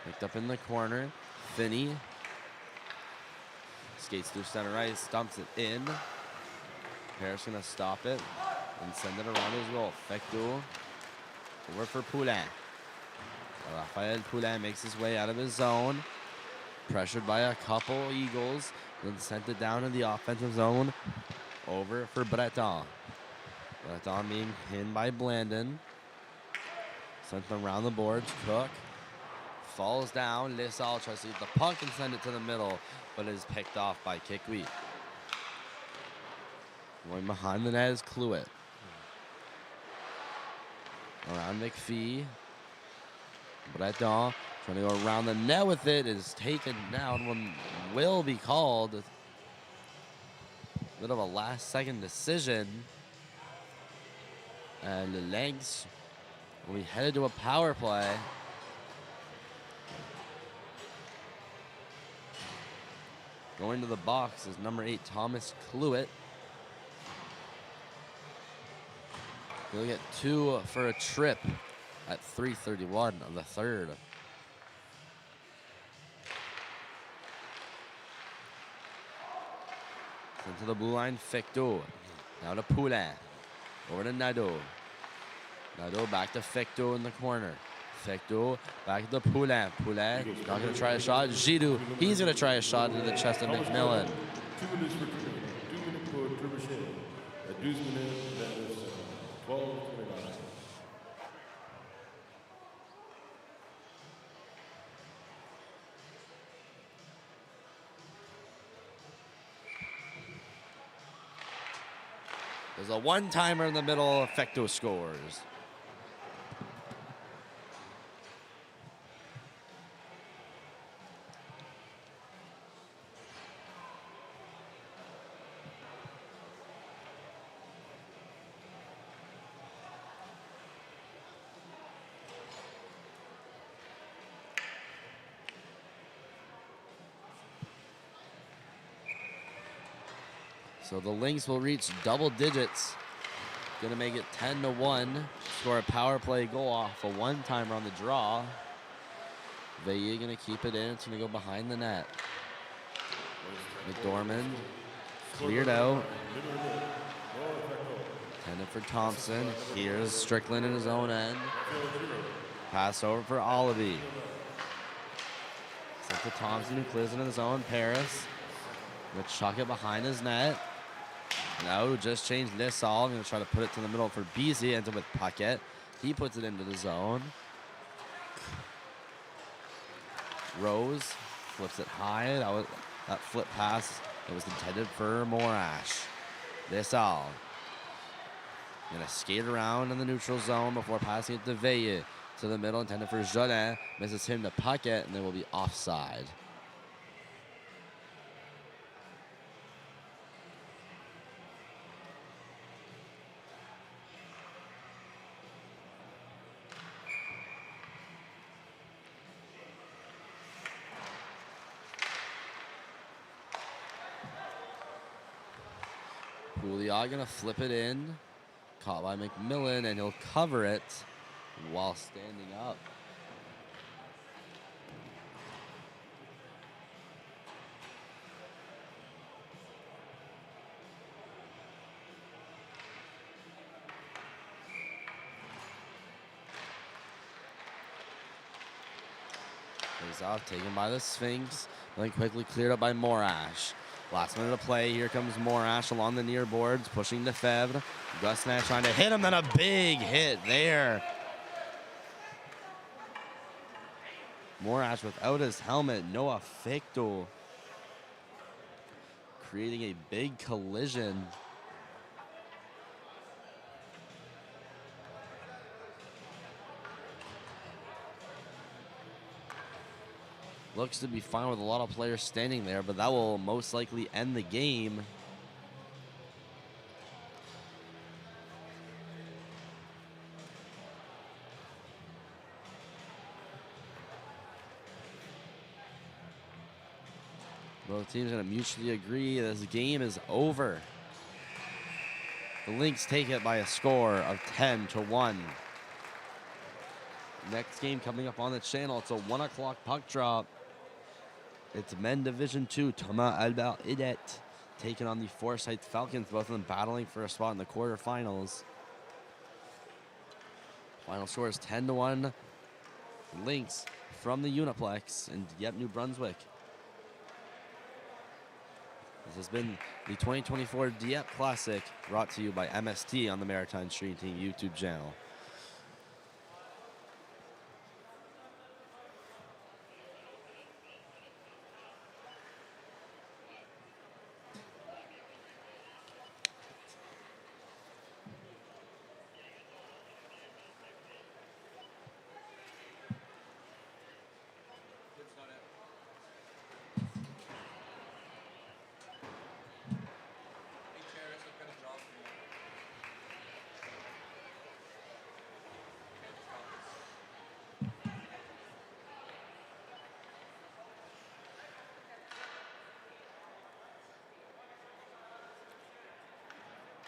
Picked up in the corner. Finney skates through center ice, dumps it in. Harris gonna stop it and send it around his goal. Fecteau over for Poulin. Raphael Poulin makes his way out of his zone. Pressured by a couple Eagles, then sent it down in the offensive zone. Over for Breton. Breton being pinned by Blandon. Sent around the boards. Cook falls down. Lissall tries to get the puck and send it to the middle, but is picked off by Kikwi. Going behind the net is Cluett. Around McPhee. Breton trying to go around the net with it. Is taken down. One will be called. Bit of a last-second decision. And the Lynx will be headed to a power play. Going to the box is number 8, Thomas Cluett. He'll get 2 for a trip at 3:31 of the third. Into the blue line, Fecteau. Now to Poulin. Over to Nadeau. Nadeau back to Fecteau in the corner. Fecteau back to Poulin. Poulin not going to try a shot. Giroux, he's going to try a shot into the chest of McMillan. 2 minutes for Triboulet. 2 minutes for Triboulet. At 12 minutes, 12:29. There's a one-timer in the middle. Fecteau scores. So the Lynx will reach double digits. Gonna make it 10-1. Score a power play goal off a one-timer on the draw. Veilleux gonna keep it in. It's gonna go behind the net. McDormand cleared out. Intended for Thompson. Here's Strickland in his own end. Pass over for Olive. To Thompson, who clears it in his own. Paris. Gonna chuck it behind his net. No, just changed this all. I'm gonna try to put it to the middle for BZ. Ends up with Puckett. He puts it into the zone. Rose flips it high. That flip pass that was intended for Morash. This all. Gonna skate around in the neutral zone before passing it to Veille. To the middle, intended for Jolin. Misses him to Puckett, and they will be offside. Pouliot gonna flip it in. Caught by McMillan, and he'll cover it while standing up. He's off, taken by the Sphinx, then quickly cleared up by Morash. Last minute of play, here comes Morash along the near boards, pushing Lefebvre. Gusnat trying to hit him, then a big hit there. Morash without his helmet, no effecto. Creating a big collision. Looks to be fine with a lot of players standing there, but that will most likely end the game. Both teams are going to mutually agree this game is over. The Lynx take it by a score of 10-1. Next game coming up on the channel, it's a 1 o'clock puck drop. It's Men Division 2, Thomas Albert Edet taking on the Forsyth Falcons, both of them battling for a spot in the quarterfinals. Final score is 10-1. Lynx from the Uniplex in Dieppe, New Brunswick. This has been the 2024 Dieppe Classic, brought to you by MST on the Maritime Stream Team YouTube channel.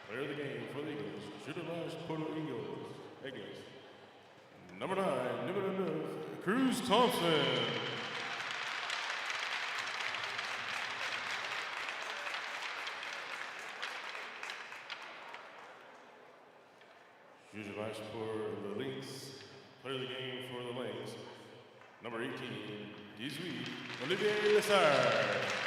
Player of the game for the Eagles, Shooter Puerto Eagles. Number 9, number 9, Cruz Thompson. Shooter for the Lynx. Player of the game for the Lynx. Number 18, 18, Olivier Lessard.